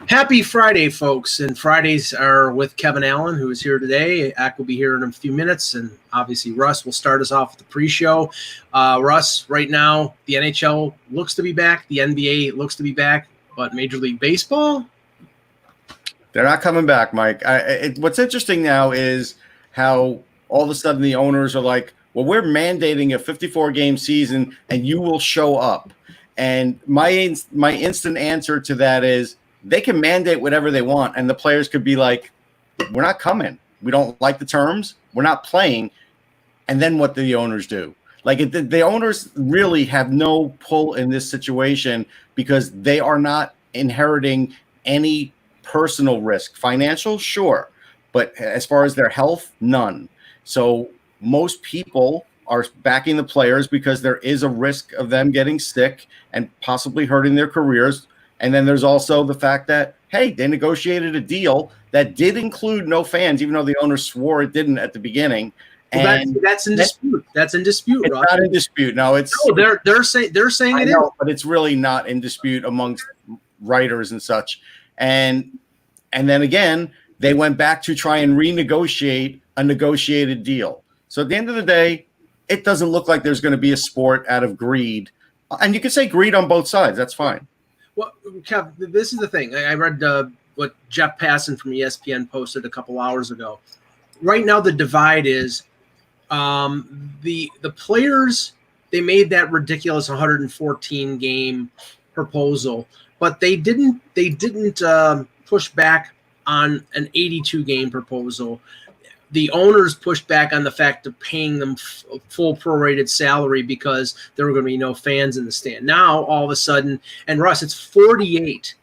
Happy Friday, folks. And Fridays are with Kevin Allen, who is here today. Ack will be here in a few minutes. And obviously, Russ will start us off with the pre-show. Russ, right now, the NHL looks to be back. The NBA looks to be back. But Major League Baseball? They're not coming back, Mike. What's interesting now is how all of a sudden the owners are like, well, we're mandating a 54-game season, and you will show up. And my instant answer to that is, they can mandate whatever they want, and the players could be like, we're not coming. We don't like the terms. We're not playing. And then what do the owners do? Like, the owners really have no pull in this situation because they are not inheriting any personal risk. Financial, sure. But as far as their health, none. So most people are backing the players because there is a risk of them getting sick and possibly hurting their careers. And then there's also the fact that, hey, they negotiated a deal that did include no fans, even though the owner swore it didn't at the beginning. And that's in dispute. That's in dispute. It's not in dispute. No, they're saying it is. But it's really not in dispute amongst writers and such. And then again, they went back to try and renegotiate a negotiated deal. So at the end of the day, it doesn't look like there's going to be a sport out of greed. And you can say greed on both sides. That's fine. Well, Kev, this is the thing. I read what Jeff Passan from ESPN posted a couple hours ago. Right now, the divide is the players. They made that ridiculous 114 game proposal, but they didn't push back on an 82 game proposal. The owners pushed back on the fact of paying them full prorated salary because there were going to be no fans in the stand. Now, all of a sudden, and Russ, it's 48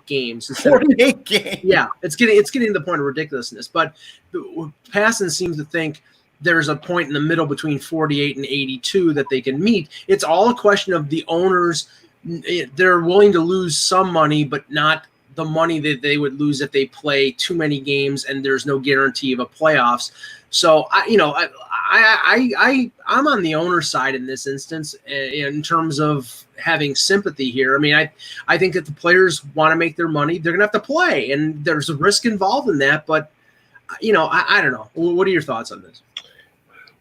games. 48 games. Yeah, it's getting to the point of ridiculousness. But Passan seems to think there's a point in the middle between 48 and 82 that they can meet. It's all a question of the owners. They're willing to lose some money, but not the money that they would lose if they play too many games and there's no guarantee of a playoffs. So I'm on the owner's side in this instance in terms of having sympathy here. I mean, I think that the players want to make their money. They're going to have to play, and there's a risk involved in that. But, I don't know. What are your thoughts on this?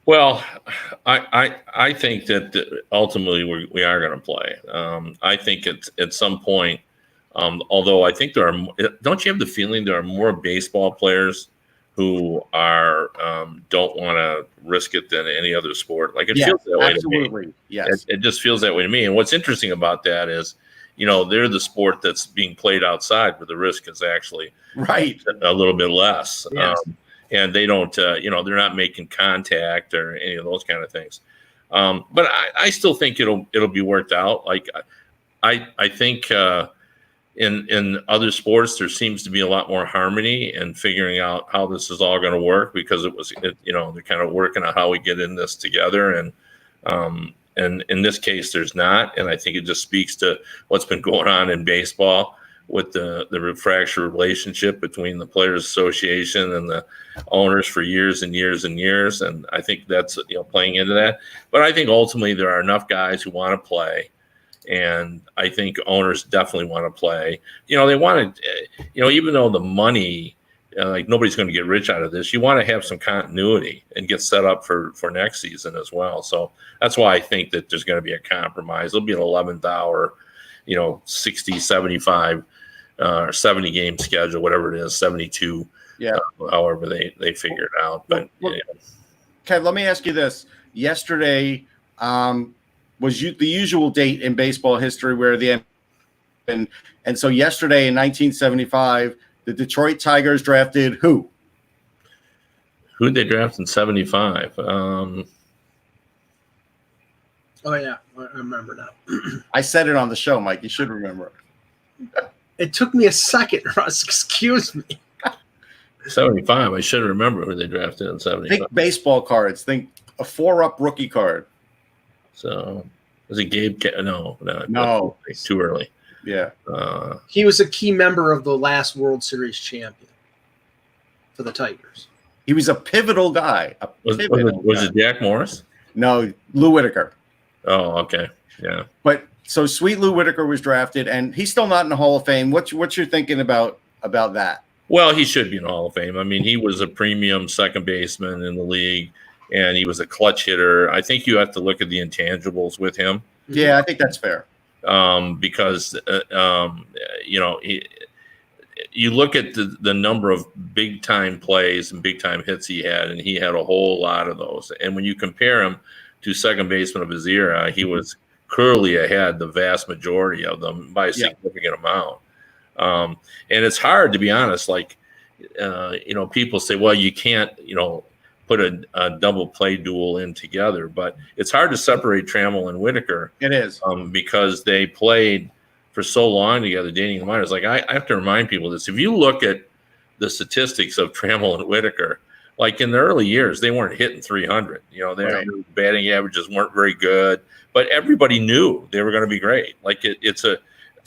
Well, I think that ultimately we are going to play. I think at some point, although I think don't you have the feeling there are more baseball players who are don't want to risk it than any other sport? Like it feels that way absolutely. To me. Yes, it just feels that way to me. And what's interesting about that is, they're the sport that's being played outside where the risk is actually right a little bit less. Yes. And they don't, they're not making contact or any of those kind of things. But I still think it'll be worked out. Like I think. In other sports, there seems to be a lot more harmony and figuring out how this is all going to work because they're kind of working on how we get in this together. And in this case, there's not. And I think it just speaks to what's been going on in baseball with the fractured relationship between the Players Association and the owners for years and years and years. And I think that's, playing into that. But I think ultimately there are enough guys who want to play. And I think owners definitely want to play. They want to, even though the money, like nobody's going to get rich out of this, you want to have some continuity and get set up for next season as well. So that's why I think that there's going to be a compromise. There'll be an 11th hour, 60, 75, or 70 game schedule, whatever it is, 72, however they figure it out. But Kev, let me ask you this. Yesterday, was the usual date in baseball history where and so yesterday in 1975, the Detroit Tigers drafted who? Who'd they draft in 75? Oh yeah, I remember now. I said it on the show, Mike. You should remember it. It took me a second, Russ. Excuse me. 75. I should remember who they drafted in 75. Think baseball cards. Think a 4-up rookie card. So was it Gabe? No, too early. Yeah, he was a key member of the last World Series champion for the Tigers. He was a pivotal guy. Was it Jack Morris? No, Lou Whitaker. Oh, okay, yeah. But So Sweet Lou Whitaker was drafted, and he's still not in the Hall of Fame. What's your thinking about that? Well, he should be in the Hall of Fame. I mean, he was a premium second baseman in the league, and he was a clutch hitter. I think you have to look at the intangibles with him. Yeah, I think that's fair. Because you look at the number of big time plays and big time hits he had, and he had a whole lot of those. And when you compare him to second baseman of his era, he was clearly ahead the vast majority of them by a significant amount. And it's hard, to be honest. Like, people say, well, you can't, put a double play duel in together, but it's hard to separate Trammell and Whitaker. It is because they played for so long together, dating the minors. Like, I have to remind people this. If you look at the statistics of Trammell and Whitaker, like in the early years, they weren't hitting 300. Their batting averages weren't very good, but everybody knew they were going to be great. Like, to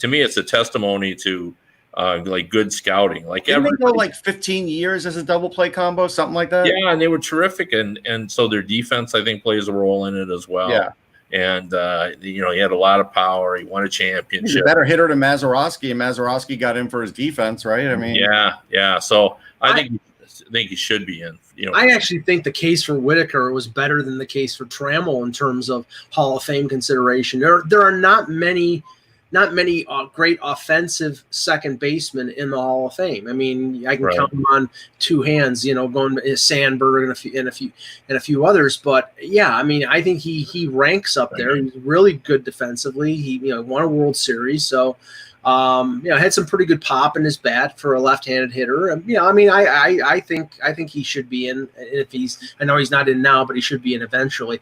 me, it's a testimony to like good scouting. Like, didn't they go like 15 years as a double play combo, something like that? Yeah, and they were terrific, and so their defense, I think, plays a role in it as well. Yeah, and he had a lot of power. He won a championship. He's a better hitter than Mazeroski, and Mazeroski got in for his defense, right? I mean, yeah. So I think he should be in. I actually think the case for Whitaker was better than the case for Trammell in terms of Hall of Fame consideration. There are not many great offensive second basemen in the Hall of Fame. I mean, I can count them on two hands, going to Sandberg and a few others. But yeah, I mean, I think he ranks up there. He's really good defensively. He won a World Series, so had some pretty good pop in his bat for a left-handed hitter. I mean, I think he should be in. I know he's not in now, but he should be in eventually.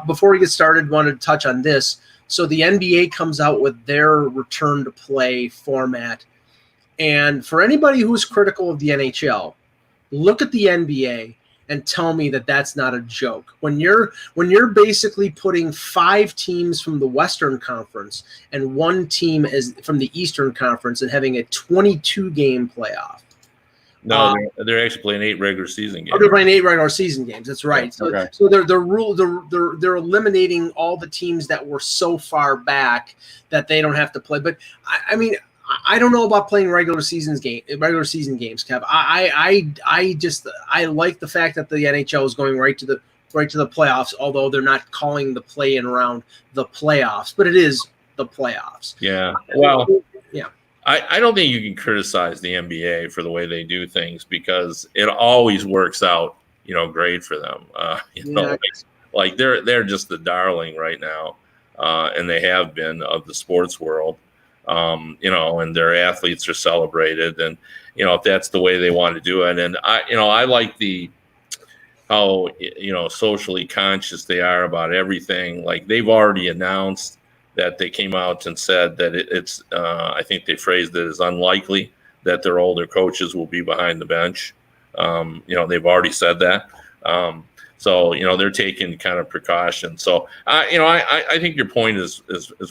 Before we get started, wanted to touch on this. So the NBA comes out with their return to play format. And for anybody who is critical of the NHL, look at the NBA and tell me that that's not a joke. When you're basically putting 5 teams from the Western Conference and 1 team from the Eastern Conference and having a 22-game playoff. No, they're actually playing 8 regular season games. They're playing 8 regular season games. That's right. Okay. So they're eliminating all the teams that were so far back that they don't have to play. But I mean, I don't know about playing regular season games, Kev. I like the fact that the NHL is going right to the playoffs, although they're not calling the play-in round the playoffs, but it is the playoffs. Yeah. Well, yeah. I don't think you can criticize the NBA for the way they do things because it always works out, great for them. Like they're just the darling right now, and they have been of the sports world. And their athletes are celebrated, and if that's the way they want to do it. And I like how socially conscious they are about everything. Like they've already announced that they came out and said that it's I think they phrased it as unlikely that their older coaches will be behind the bench. They've already said that. So they're taking kind of precautions. So I think your point is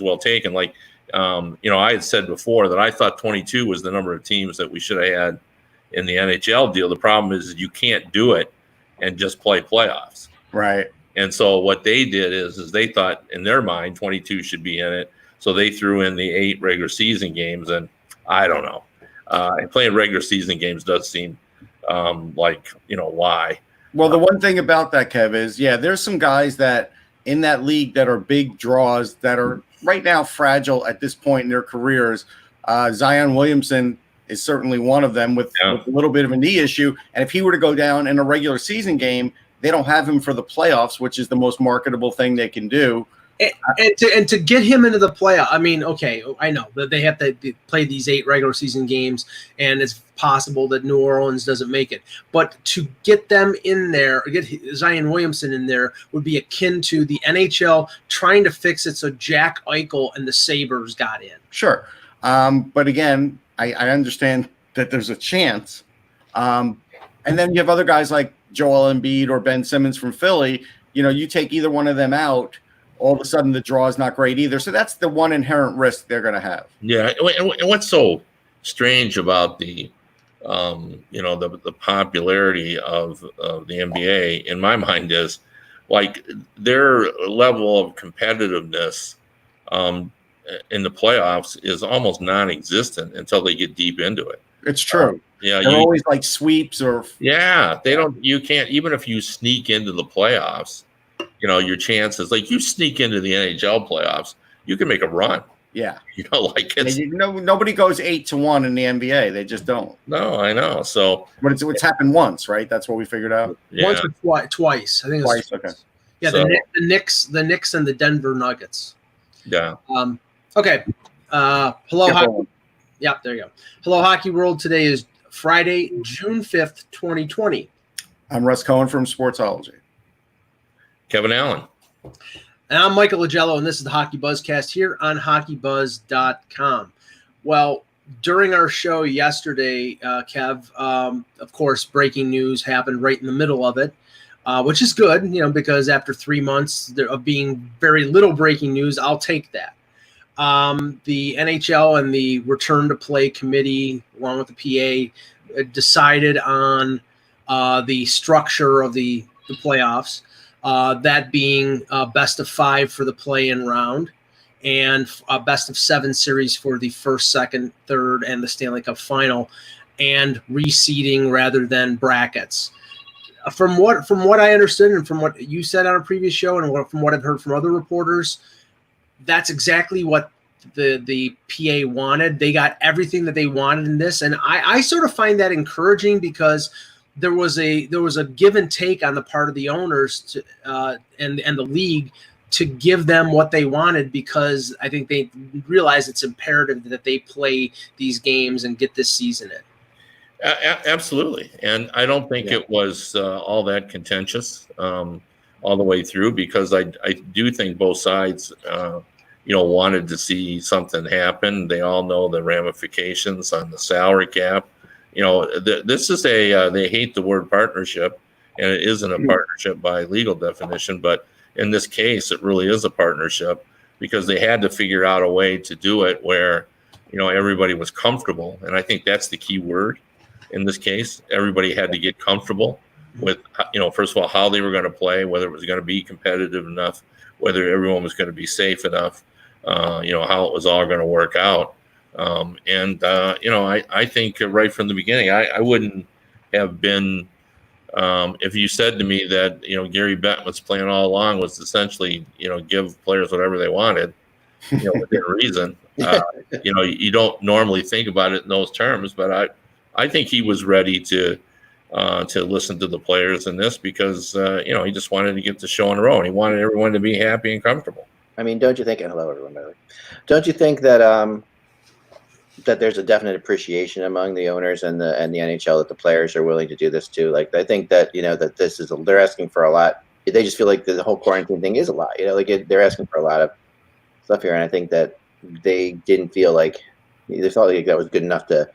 well taken. Like I had said before that I thought 22 was the number of teams that we should have had in the NHL deal. The problem is you can't do it and just play playoffs. Right. And so what they did is they thought in their mind 22 should be in it. So they threw in the 8 regular season games, and I don't know. Playing regular season games does seem why. Well, the one thing about that, Kev, is there's some guys that in that league that are big draws that are right now fragile at this point in their careers. Zion Williamson is certainly one of them with a little bit of a knee issue. And if he were to go down in a regular season game, they don't have him for the playoffs, which is the most marketable thing they can do. And to get him into the playoff, I mean, okay, I know that they have to play these 8 regular season games, and it's possible that New Orleans doesn't make it. But to get them in there, or get Zion Williamson in there, would be akin to the NHL trying to fix it so Jack Eichel and the Sabres got in. Sure. But again, I understand that there's a chance. And then you have other guys like Joel Embiid or Ben Simmons from Philly. You take either one of them out, all of a sudden the draw is not great either. So that's the one inherent risk they're going to have. Yeah. And what's so strange about the popularity of the NBA in my mind is like their level of competitiveness in the playoffs is almost non-existent until they get deep into it. It's true. Yeah, They're always like sweeps or they don't. You can't, even if you sneak into the playoffs. Your chances, like you sneak into the NHL playoffs, you can make a run. Yeah, like it's nobody goes 8-1 in the NBA. They just don't. No, I know. So, but it's happened once, right? That's what we figured out. Yeah. Once or twice. I think it's twice. Okay. Yeah, so, the Knicks and the Denver Nuggets. Yeah. Okay. Hello, Hockey. Yeah, there you go. Hello, Hockey World. Today is Friday, June 5th, 2020. I'm Russ Cohen from Sportsology. Kevin Allen. And I'm Michael Lagello, and this is the Hockey Buzzcast here on HockeyBuzz.com. Well, during our show yesterday, Kev, of course, breaking news happened right in the middle of it, which is good, because after 3 months of being very little breaking news, I'll take that. The NHL and the Return to Play Committee, along with the PA, decided on the structure of the playoffs. That being best of 5 for the play-in round and best of 7 series for the first, second, third, and the Stanley Cup final, and reseeding rather than brackets. From what I understood and from what you said on a previous show and from what I've heard from other reporters, that's exactly what the PA wanted. They got everything that they wanted in this, and I sort of find that encouraging because there was a give and take on the part of the owners to, and the league to give them what they wanted, because I think they realize it's imperative that they play these games and get this season in. Absolutely, and I don't think it was all that contentious all the way through, because I do think both sides wanted to see something happen. They all know the ramifications on the salary cap. This is they hate the word partnership, and it isn't a partnership by legal definition, but in this case, it really is a partnership, because they had to figure out a way to do it where, everybody was comfortable. And I think that's the key word in this case. Everybody had to get comfortable with, first of all, how they were going to play, whether it was going to be competitive enough, whether everyone was going to be safe enough, how it was all going to work out. I think right from the beginning, I wouldn't have been, if you said to me that, Gary Bettman's plan all along was essentially, give players whatever they wanted, within reason. You don't normally think about it in those terms, but I think he was ready to listen to the players in this, because, he just wanted to get the show on the road. He wanted everyone to be happy and comfortable. I mean, don't you think, and hello everyone, by the way, don't you think that, that there's a definite appreciation among the owners and the NHL that the players are willing to do this too? Like, I think that, that this is, they're asking for a lot. They just feel like the whole quarantine thing is a lot, they're asking for a lot of stuff here. And I think that they didn't feel like, they felt like that was good enough to,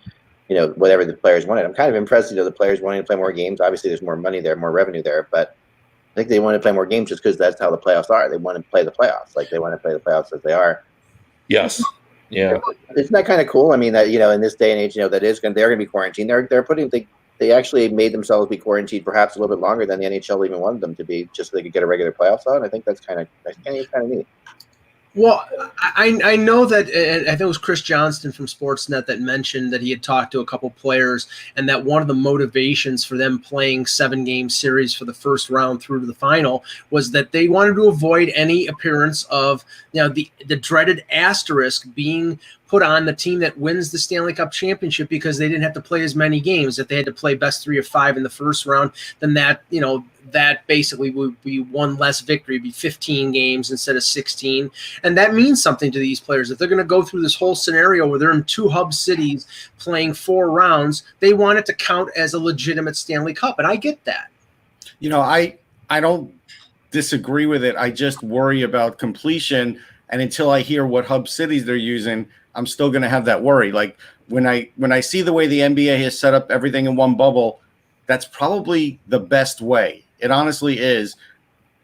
whatever the players wanted. I'm kind of impressed, the players wanting to play more games. Obviously there's more money there, more revenue there, but I think they want to play more games just because that's how the playoffs are. They want to play the playoffs. Like, they want to play the playoffs as they are. Yes. Yeah. Isn't that kind of cool? I mean, that, in this day and age, they're going to be quarantined. They actually made themselves be quarantined perhaps a little bit longer than the NHL even wanted them to be, just so they could get a regular playoffs on. I think that's kind of neat. Well, I know that, I think it was Chris Johnston from Sportsnet that mentioned that he had talked to a couple players, and that one of the motivations for them playing 7-game series for the first round through to the final was that they wanted to avoid any appearance of, the dreaded asterisk being put on the team that wins the Stanley Cup championship, because they didn't have to play as many games. If they had to play best 3 of 5 in the first round, then that, that basically would be one less victory, be 15 games instead of 16. And that means something to these players. If they're going to go through this whole scenario where they're in 2 hub cities playing 4 rounds, they want it to count as a legitimate Stanley Cup. And I get that. I don't disagree with it. I just worry about completion. And until I hear what hub cities they're using, I'm still going to have that worry. Like, when I see the way the NBA has set up everything in one bubble, that's probably the best way. It honestly is,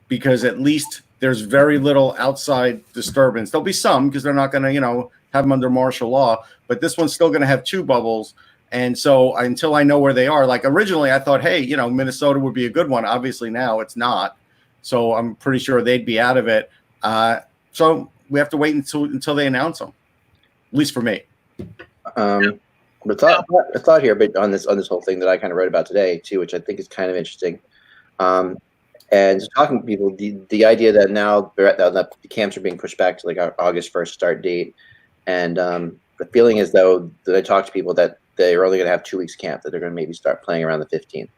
because at least there's very little outside disturbance. There'll be some, because they're not going to, have them under martial law, but this one's still going to have 2 bubbles. And so until I know where they are, like originally I thought, hey, Minnesota would be a good one. Obviously now it's not. So I'm pretty sure they'd be out of it. So we have to wait until they announce them. At least for me. A thought here, but on this whole thing that I kind of wrote about today too, which I think is kind of interesting. And just talking to people, the idea that now the camps are being pushed back to like our August 1st start date, and the feeling is though that I talk to people that they're only going to have 2 weeks camp, that they're going to maybe start playing around the 15th,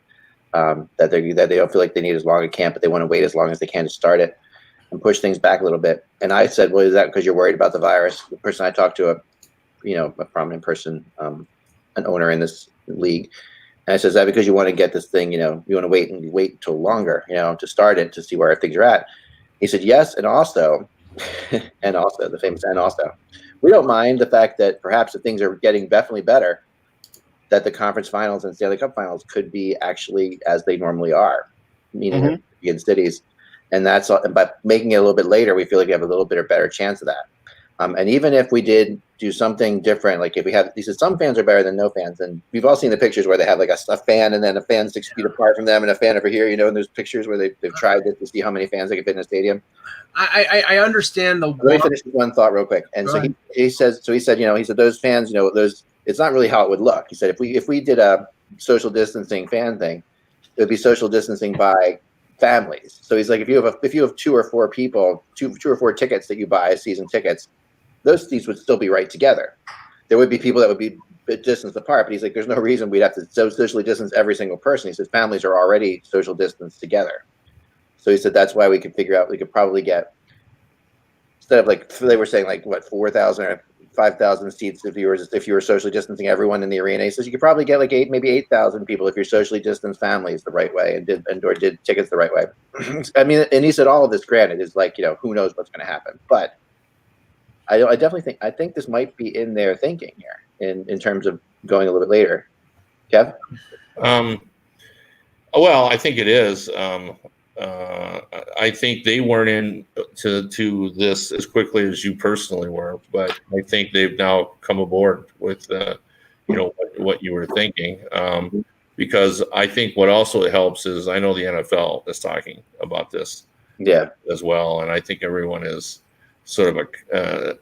that they don't feel like they need as long a camp, but they want to wait as long as they can to start it and push things back a little bit. And I said, well, is that because you're worried about the virus? The person I talked to, a prominent person, an owner in this league. And I said, is that because you want to get this thing, you want to wait till longer, to start it, to see where things are at? He said, yes. And also, the famous, and also, we don't mind the fact that perhaps if things are getting definitely better, that the conference finals and Stanley Cup finals could be actually as they normally are, meaning in cities. And that's, but making it a little bit later, we feel like we have a little bit or better chance of that. And even if we did do something different, like if we have, he said some fans are better than no fans. And we've all seen the pictures where they have like a fan and then a fan 6 feet apart from them and a fan over here, and there's pictures where they've tried this to see how many fans they can fit in a stadium. I understand the. Let me finish this one thought real quick. And so he said, those fans, it's not really how it would look. He said, if we did a social distancing fan thing, it would be social distancing by families. So he's like, if you have 2 or 4 people, two or four tickets that you buy as season tickets, those seats would still be right together. There would be people that would be distance apart, but he's like, there's no reason we'd have to socially distance every single person. He says families are already social distanced together. So he said that's why we could figure out, we could probably get, instead of like, they were saying like what, 4,000 or 5,000 seats if you were socially distancing everyone in the arena. He says you could probably get like maybe 8,000 people if you're socially distanced families the right way and did tickets the right way. I mean, and he said all of this, granted, is like, who knows what's going to happen, but I definitely think this might be in their thinking here in terms of going a little bit later. Kev? Well, I think it is. I think they weren't in to this as quickly as you personally were, but I think they've now come aboard with what you were thinking. Because I think what also helps is I know the NFL is talking about this as well, and I think everyone is sort of a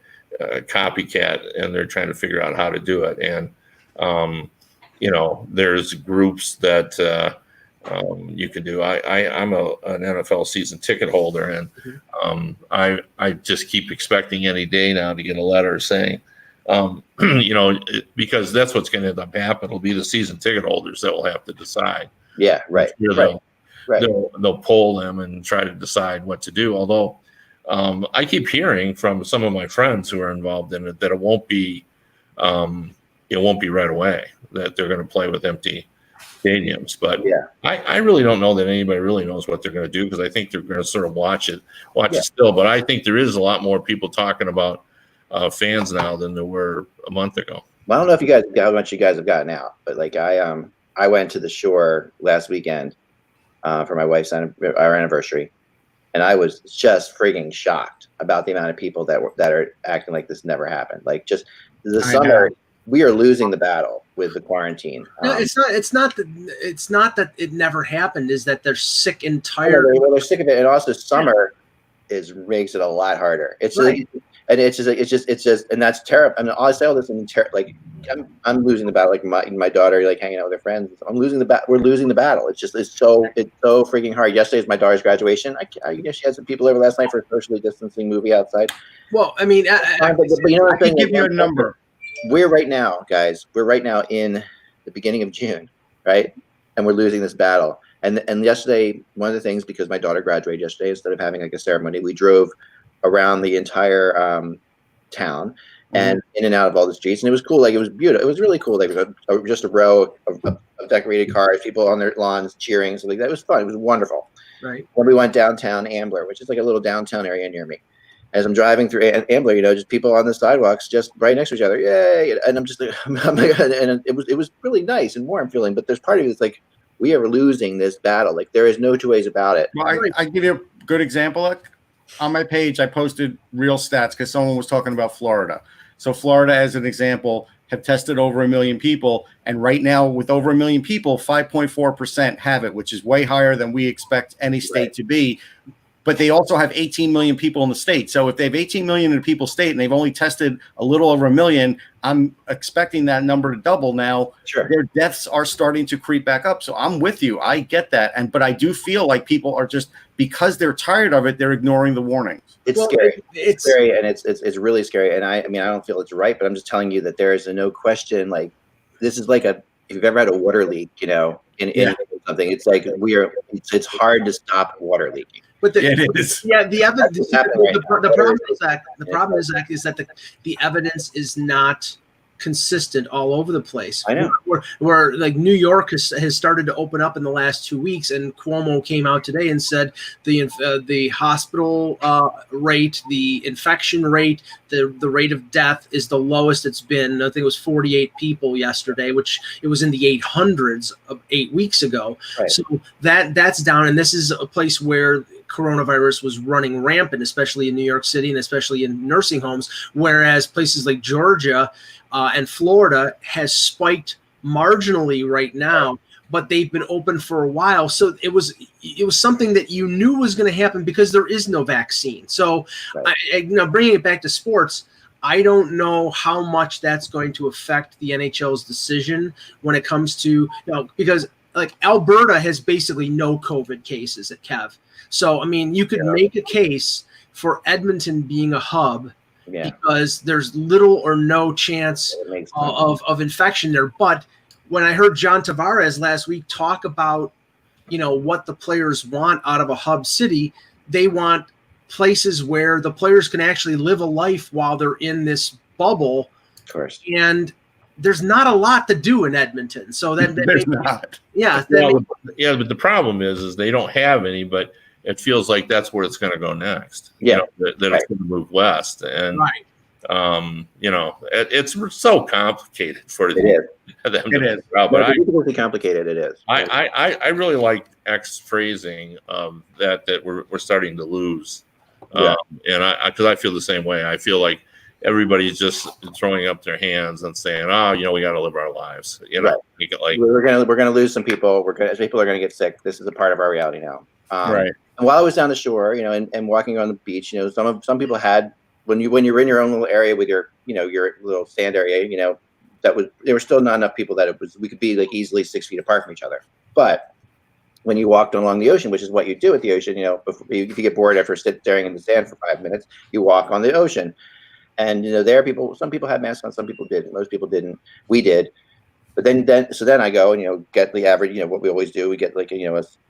copycat, and they're trying to figure out how to do it. And there's groups that you can do. I'm an NFL season ticket holder, and I just keep expecting any day now to get a letter saying, because that's what's going to end up happening. It'll be the season ticket holders that will have to decide. Yeah, right. They'll poll them and try to decide what to do. Although I keep hearing from some of my friends who are involved in it that it won't be right away, that they're going to play with empty stadiums. But I really don't know that anybody really knows what they're going to do, because I think they're going to sort of watch it still. But I think there is a lot more people talking about fans now than there were a month ago. Well, I don't know how much you guys have gotten out, but like I went to the Shore last weekend for my wife's our anniversary. And I was just frigging shocked about the amount of people that are acting like this never happened. Like just the summer, we are losing the battle with the quarantine. No, it's not that it never happened. Is that they're sick and tired. They're sick of it, and also summer makes it a lot harder. It's right. And it's just, and that's terrible. I mean, I say all this in like I'm losing the battle. Like my daughter, like hanging out with her friends. I'm losing the battle. We're losing the battle. It's so freaking hard. Yesterday is my daughter's graduation. I guess she had some people over last night for a socially distancing movie outside. Well, I mean, I can give you a number. We're right now, guys. We're right now in the beginning of June, right? And we're losing this battle. And yesterday, one of the things, because my daughter graduated yesterday, instead of having like a ceremony, we drove around the entire town and in and out of all the streets, and it was cool. Like it was beautiful. It was really cool. Like just a row of decorated cars, people on their lawns cheering. So like that was fun. It was wonderful. Right. Then we went downtown Ambler, which is like a little downtown area near me. As I'm driving through Ambler, just people on the sidewalks, just right next to each other, yay! And I'm just, and it was really nice and warm feeling. But there's part of it that's like we are losing this battle. Like there is no two ways about it. Well, I give you a good example. On my page, I posted real stats because someone was talking about Florida. So Florida, as an example, have tested over 1 million people. And right now, with over 1 million people, 5.4% have it, which is way higher than we expect any state to be. but they also have 18 million people in the state. So if they have 18 million in the people state and they've only tested a little over 1 million, I'm expecting that number to double now. Sure. Their deaths are starting to creep back up. So I'm with you. I get that. But I do feel like people are just, because they're tired of it, they're ignoring the warnings. It's scary. It's scary, and it's really scary. And I mean, I don't feel it's right, but I'm just telling you that there is no question. Like, this is like if you've ever had a water leak, in something, it's like it's hard to stop water leaking. But it is. Yeah, the evidence. The problem is that the evidence is not consistent all over the place. I know. Where like New York has started to open up in the last 2 weeks, and Cuomo came out today and said the hospital rate, the infection rate, the rate of death is the lowest it's been. I think it was 48 people yesterday, which it was in the 800s of 8 weeks ago. Right. So that's down, and this is a place where coronavirus was running rampant, especially in New York City and especially in nursing homes, whereas places like Georgia and Florida has spiked marginally right now, but they've been open for a while. So it was something that you knew was going to happen because there is no vaccine. So right. Bringing it back to sports, I don't know how much that's going to affect the NHL's decision when it comes to, because like Alberta has basically no COVID cases at Kev. So, I mean, you could make a case for Edmonton being a hub because there's little or no chance of infection there. But when I heard John Tavares last week talk about, what the players want out of a hub city, they want places where the players can actually live a life while they're in this bubble. Of course. And there's not a lot to do in Edmonton. So that there's not. Yeah. But the problem is they don't have any, but it feels like that's where it's going to go next. Yeah. That it's going to move west. And, it's so complicated for them. It is. But it's complicated. It is. I really like X phrasing that we're starting to lose. Yeah. Because I feel the same way. I feel like everybody's just throwing up their hands and saying, we got to live our lives. Right. We're gonna lose some people. People are gonna get sick. This is a part of our reality now. Right. And while I was down the shore, and walking on the beach, some people had when you're in your own little area with your little sand area, there were still not enough people that we could be like easily 6 feet apart from each other. But when you walked along the ocean, which is what you do at the ocean, if you get bored after staring in the sand for 5 minutes, you walk on the ocean. And some people had masks on, some people didn't. Most people didn't. We did. But then I go and get the average, what we always do. We get like a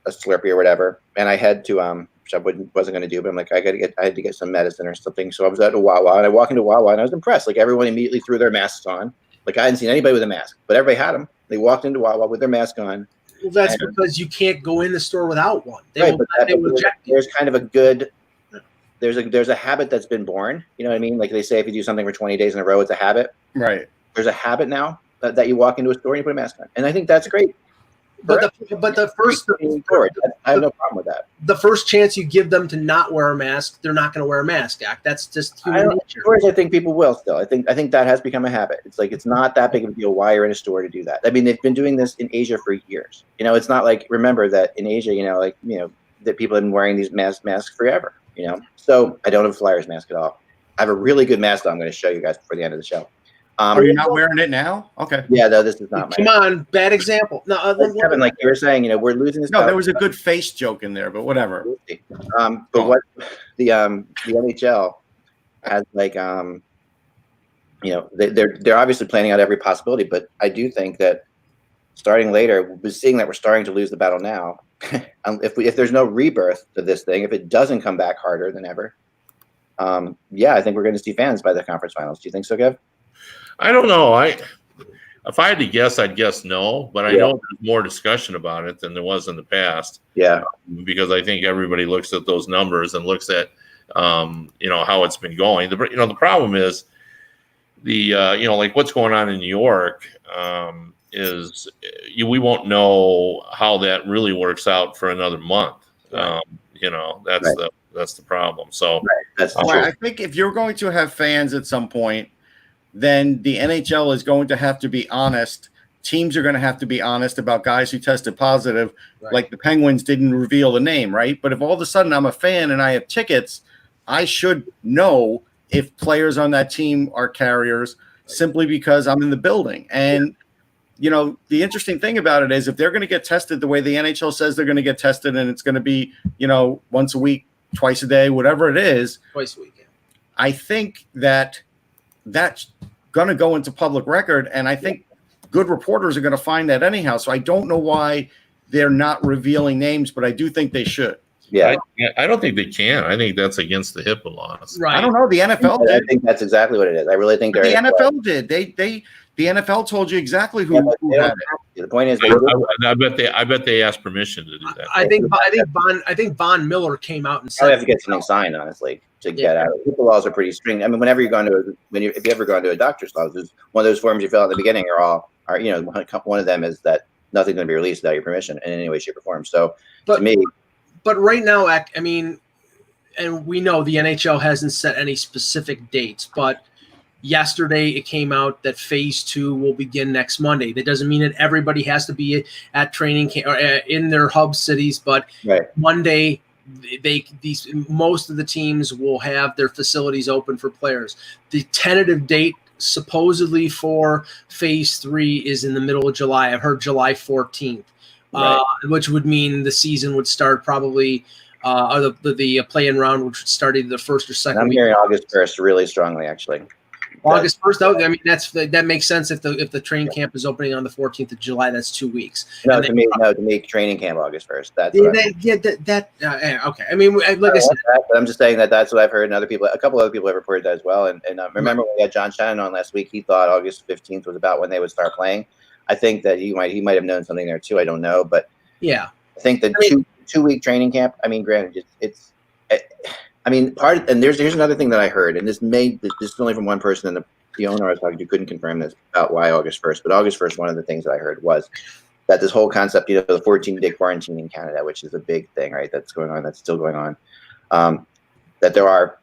Slurpee or whatever. And I had to which I wasn't going to do, but I'm like I had to get some medicine or something. So I was at a Wawa, and I walk into Wawa, and I was impressed. Like everyone immediately threw their masks on. Like I hadn't seen anybody with a mask, but everybody had them. They walked into Wawa with their mask on. Well, that's because you can't go in the store without one. There's kind of a good. There's a habit that's been born. You know what I mean? Like they say, if you do something for 20 days in a row, it's a habit. Right. There's a habit now that you walk into a store and you put a mask on, and I think that's great. But the first, I have no problem with that. The first chance you give them to not wear a mask, they're not going to wear a mask. That's just human nature. Of course, I think people will still. I think that has become a habit. It's like it's not that big of a deal why you're in a store to do that. I mean, they've been doing this in Asia for years. It's not like remember that in Asia, that people have been wearing these masks forever. So I don't have a Flyers mask at all. I have a really good mask that I'm going to show you guys before the end of the show. Are you not wearing it now? Okay. Yeah, no, this is not. Come on, bad example. No, Kevin, like you were saying, we're losing this. No, there was a good face joke in there, but whatever. But what the NHL has they're obviously planning out every possibility, but I do think that starting later, we're seeing that we're starting to lose the battle now. If there's no rebirth to this thing, if it doesn't come back harder than ever, I think we're going to see fans by the conference finals. Do you think so, Kev? I don't know. If I had to guess, I'd guess no, but I know there's more discussion about it than there was in the past. Yeah. Because I think everybody looks at those numbers and looks at, how it's been going. The problem is like what's going on in New York is we won't know how that really works out for another month. Right. That's the problem. So that's I think if you're going to have fans at some point, then the NHL is going to have to be honest teams are going to have to be honest about guys who tested positive, Right. like the Penguins didn't reveal the name, right? But if all of a sudden I'm a fan and I have tickets, I should know if players on that team are carriers simply because I'm in the building. And, you know, the interesting thing about it is if they're going to get tested the way the NHL says they're going to get tested, and it's going to be, you know, once a week, twice a day, whatever it is, Twice a week. Yeah. I think that that's going to go into public record. And I think good reporters are going to find that anyhow. So I don't know why they're not revealing names, but I do think they should. Yeah. I don't think they can. I think that's against the HIPAA laws. Right. I don't know. The NFL I did. think that's exactly what it is. I really think The they're NFL did. The NFL told you exactly who Yeah, but they had don't it. have to. The point is, I bet they asked permission to do that. I think Von Miller came out and probably said have to get something signed, honestly, to get out. HIPAA laws are pretty strict. I mean, whenever you're going to, if you ever gone to a doctor's office, one of those forms you fill out in the beginning are you know, one of them is that nothing's going to be released without your permission in any way, shape, or form. So to me, But right now, I mean, and we know the NHL hasn't set any specific dates, but yesterday it came out that phase 2 will begin next Monday. That doesn't mean that everybody has to be at training camp or in their hub cities, but right. Monday most of the teams will have their facilities open for players. The tentative date supposedly for phase 3 is in the middle of July. I've heard July 14th. Right. Which would mean the season would start probably, or the play-in round would start either the first or second. I'm week. hearing August 1st really strongly, actually. August 1st. I mean, that makes sense if the training camp is opening on the 14th of July. That's 2 weeks. No, to me, training camp August 1st. That's okay. I mean, like I said, but I'm just saying that's what I've heard, and a couple other people have reported that as well. And remember when we had John Shannon on last week, he thought August 15th was about when they would start playing. I think that he might have known something there too. I don't know, but yeah, I think the 2-week training camp. I mean, granted, I mean, here's another thing that I heard, and this is only from one person, and the owner I was talking to couldn't confirm this about why August 1st. But August 1st, one of the things that I heard was that this whole concept, you know, the 14-day quarantine in Canada, which is a big thing, right? That's still going on. That there are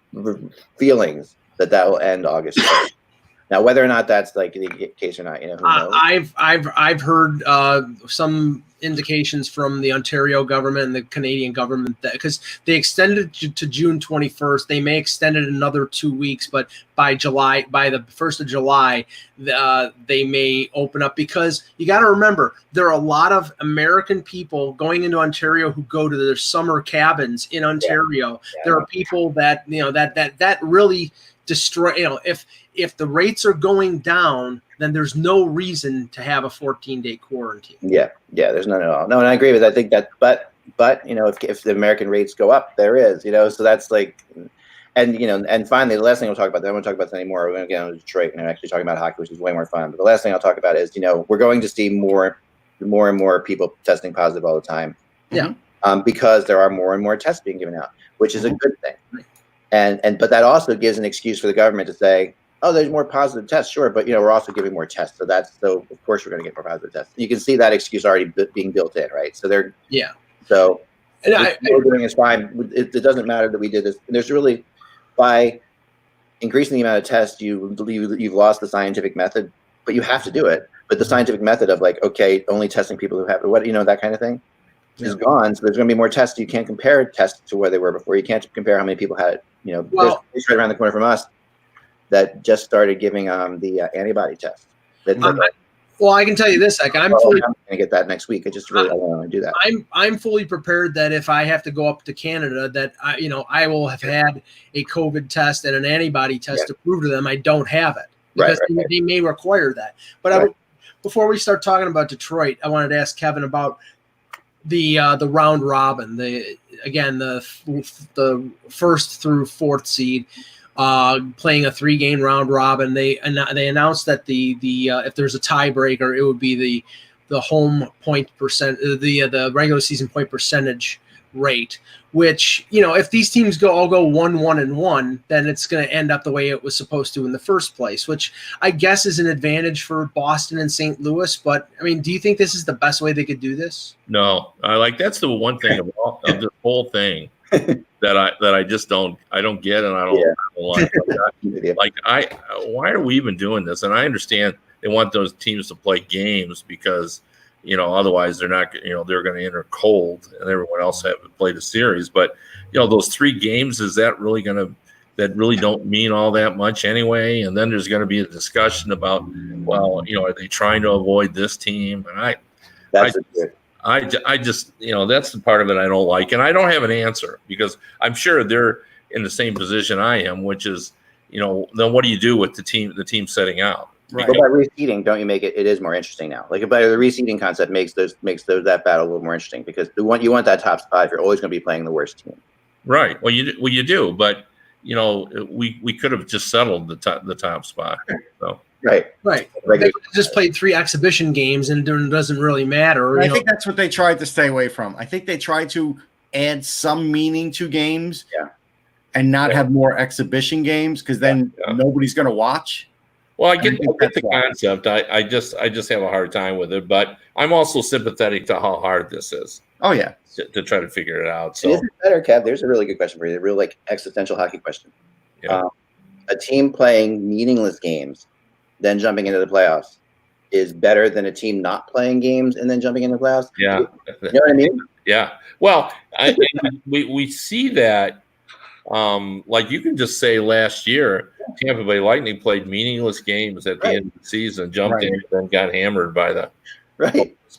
feelings that will end August 1st. Now, whether or not that's like the case or not, you know, who knows? I've heard some indications from the Ontario government and the Canadian government that because they extended it to June 21st, they may extend it another 2 weeks, but by the 1st of July, they may open up because you got to remember there are a lot of American people going into Ontario who go to their summer cabins in Ontario. Yeah. There are people that that really destroy. You know, if the rates are going down, then there's no reason to have a 14-day quarantine. Yeah, there's none at all. No, and I agree with that. I think that, but you know, if the American rates go up, there is, you know, so that's like, and you know, and finally, the last thing we'll talk about, I don't want to talk about this anymore. We're going to get on to Detroit and actually talking about hockey, which is way more fun. But the last thing I'll talk about is, you know, we're going to see more and more people testing positive all the time. Yeah. Because there are more and more tests being given out, which is a good thing. But that also gives an excuse for the government to say, oh, there's more positive tests, sure, but you know we're also giving more tests, so of course we're going to get more positive tests. You can see that excuse already being built in, right? So So what we're doing is fine. It doesn't matter that we did this. And there's really, by increasing the amount of tests, you've lost the scientific method, but you have to do it. But the scientific method of like, okay, only testing people who have that kind of thing is gone. So there's going to be more tests. You can't compare tests to where they were before. You can't compare how many people had it. You know, there's a place right around the corner from us that just started giving the antibody test. Well, I can tell you this, I'm going to get that next week. I just really don't want to do that. I'm fully prepared that if I have to go up to Canada, that I will have had a COVID test and an antibody test to prove to them I don't have it because they may require that. But before we start talking about Detroit, I wanted to ask Kevin about the round robin. The first through fourth seed. Playing a 3-game round robin. They announced that the if there's a tiebreaker, it would be the home point percent, the regular season point percentage rate. Which, you know, if these teams all go 1-1-1, then it's going to end up the way it was supposed to in the first place. Which I guess is an advantage for Boston and St. Louis. But I mean, do you think this is the best way they could do this? No, that's the one thing of this whole thing. that I just don't get and I don't like. Why are we even doing this? And I understand want those teams to play games because, otherwise they're not, they're going to enter cold and everyone else haven't played a series. But, those 3 games, that really don't mean all that much anyway. And then there's going to be a discussion about, well, are they trying to avoid this team? And I just, that's the part of it I don't like. And I don't have an answer because I'm sure they're in the same position I am, which is, then what do you do with the team setting out? Right. But by reseeding, don't you make it is more interesting now? Like, by the reseeding concept makes that battle a little more interesting because you want that top spot. You're always going to be playing the worst team. Right. Well, you do, but we could have just settled the top spot. So. Right. They just played 3 exhibition games, and it doesn't really matter. I think that's what they tried to stay away from. I think they tried to add some meaning to games, and not have more exhibition games because then nobody's going to watch. Well, I get the concept. I just have a hard time with it, but I'm also sympathetic to how hard this is. Oh yeah, to try to figure it out. So is it better, Kev? There's a really good question for you. A real existential hockey question. Yeah. A team playing meaningless games, then jumping into the playoffs, is better than a team not playing games and then jumping into the playoffs. Yeah, you know what I mean? Yeah. Well, we see that. Like you can just say last year, Tampa Bay Lightning played meaningless games at the end of the season, jumped in, and then got hammered by the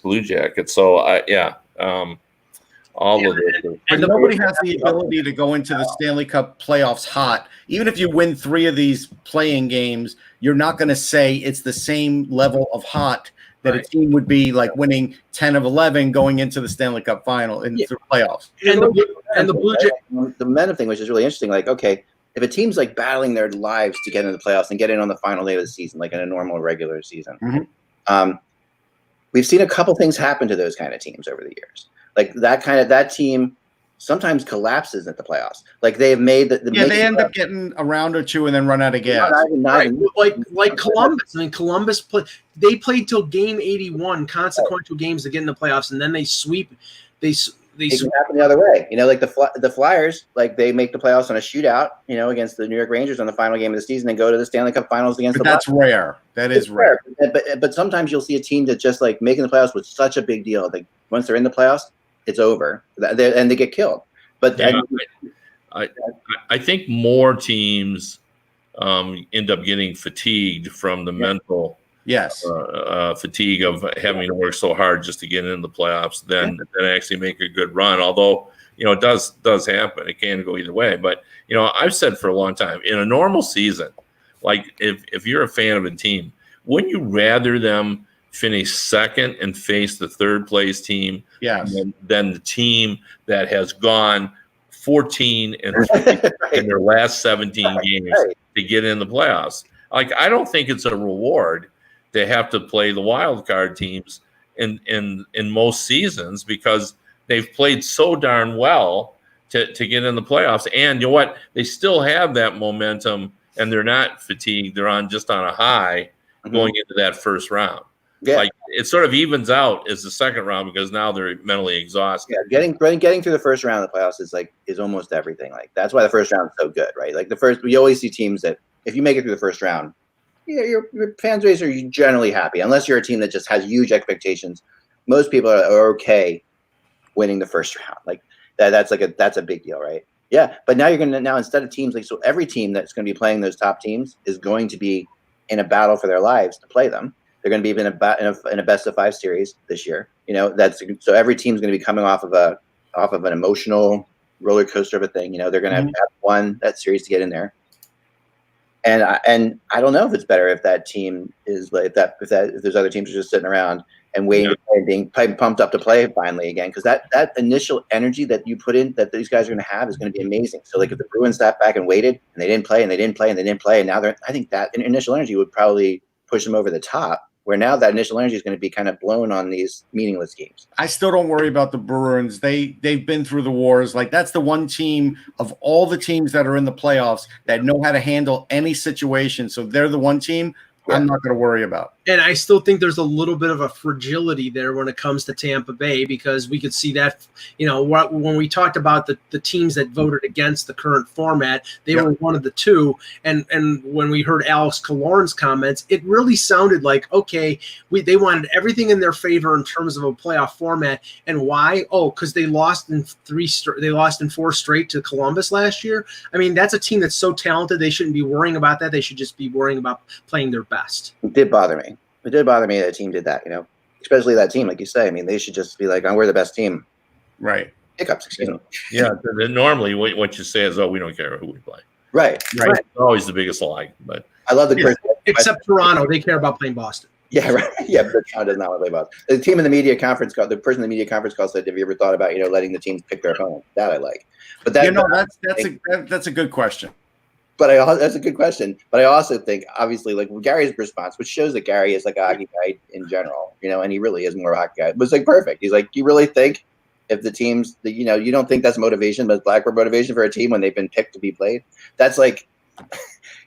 Blue Jackets. So all of it. And nobody has the ability to go into the Stanley Cup playoffs hot. Even if you win 3 of these playing games, you're not going to say it's the same level of hot that a team would be like winning 10 of 11 going into the Stanley Cup final in the playoffs. And the Blue Jackets, the meta thing, which is really interesting. Like, okay, if a team's like battling their lives to get into the playoffs and get in on the final day of the season, like in a normal regular season, we've seen a couple things happen to those kind of teams over the years. Like that team sometimes collapses at the playoffs. Like they have made they end up getting a round or 2 and then run out of gas. Like Columbus. I mean, Columbus played till game 81, consequential games to get in the playoffs, and then they sweep. It can happen the other way. Like the Flyers, like they make the playoffs on a shootout, against the New York Rangers on the final game of the season, and go to the Stanley Cup Finals against. But that's rare. That is rare. But sometimes you'll see a team that just like making the playoffs was such a big deal. Like once they're in the playoffs, it's over, and they get killed. But I think more teams end up getting fatigued from the mental. Yes. Fatigue of having to work so hard just to get into the playoffs than actually make a good run. Although, it does happen. It can go either way. But, I've said for a long time, in a normal season, like if you're a fan of a team, wouldn't you rather them finish second and face the third place team than the team that has gone 14 and 3 in their last 17 games to get in the playoffs? Like, I don't think it's a reward. They have to play the wild card teams in most seasons because they've played so darn well to get in the playoffs. And you know what? They still have that momentum, and they're not fatigued. They're on a high going into that first round. Yeah. Like it sort of evens out as the second round because now they're mentally exhausted. Yeah, getting through the first round of the playoffs is almost everything. Like that's why the first round is so good, right? Like we always see teams that if you make it through the first round, your fan base are generally happy, unless you're a team that just has huge expectations. Most people are okay winning the first round. Like that's a big deal, right? Yeah, but now instead of teams so every team that's going to be playing those top teams is going to be in a battle for their lives to play them. They're going to be in a best of 5 series this year. So every team's going to be coming off of an emotional roller coaster of a thing. They're going to have won that series to get in there. And I don't know if it's better if that team is like if there's other teams are just sitting around and waiting and being pumped up to play finally again, because that initial energy that you put in that these guys are going to have is going to be amazing. So like if the Bruins sat back and waited and they didn't play and they didn't play and they didn't play and now I think that initial energy would probably push them over the top. Where now that initial energy is going to be kind of blown on these meaningless games. I still don't worry about the Bruins. They've been through the wars. Like that's the one team of all the teams that are in the playoffs that know how to handle any situation. So they're the one team. I'm not going to worry about. And I still think there's a little bit of a fragility there when it comes to Tampa Bay, because we could see that, when we talked about the teams that voted against the current format, they were one of the two. And when we heard Alex Killorn's comments, it really sounded like, okay, they wanted everything in their favor in terms of a playoff format. And why? Oh, because they lost in 4 straight to Columbus last year. I mean, that's a team that's so talented. They shouldn't be worrying about that. They should just be worrying about playing their best. It did bother me. It did bother me that a team did that, especially that team, like you say. I mean, they should just be like, oh, we're the best team. Right. Hiccups, excuse me. Yeah. Normally, what you say is, oh, we don't care who we play. Right. It's always the biggest lie. But I love the person. Except Toronto. They care about playing Boston. Yeah, right. Yeah, but Toronto does not want to play Boston. The team in the media conference call, the person in the media conference call said, have you ever thought about, letting the teams pick their opponent? That I like. But that's a good question. But that's a good question. But I also think, obviously, like Gary's response, which shows that Gary is like a hockey guy in general, and he really is more of a hockey guy, was like perfect. He's like, you really think if the teams, that you don't think that's motivation, but Blackbird motivation for a team when they've been picked to be played? That's like,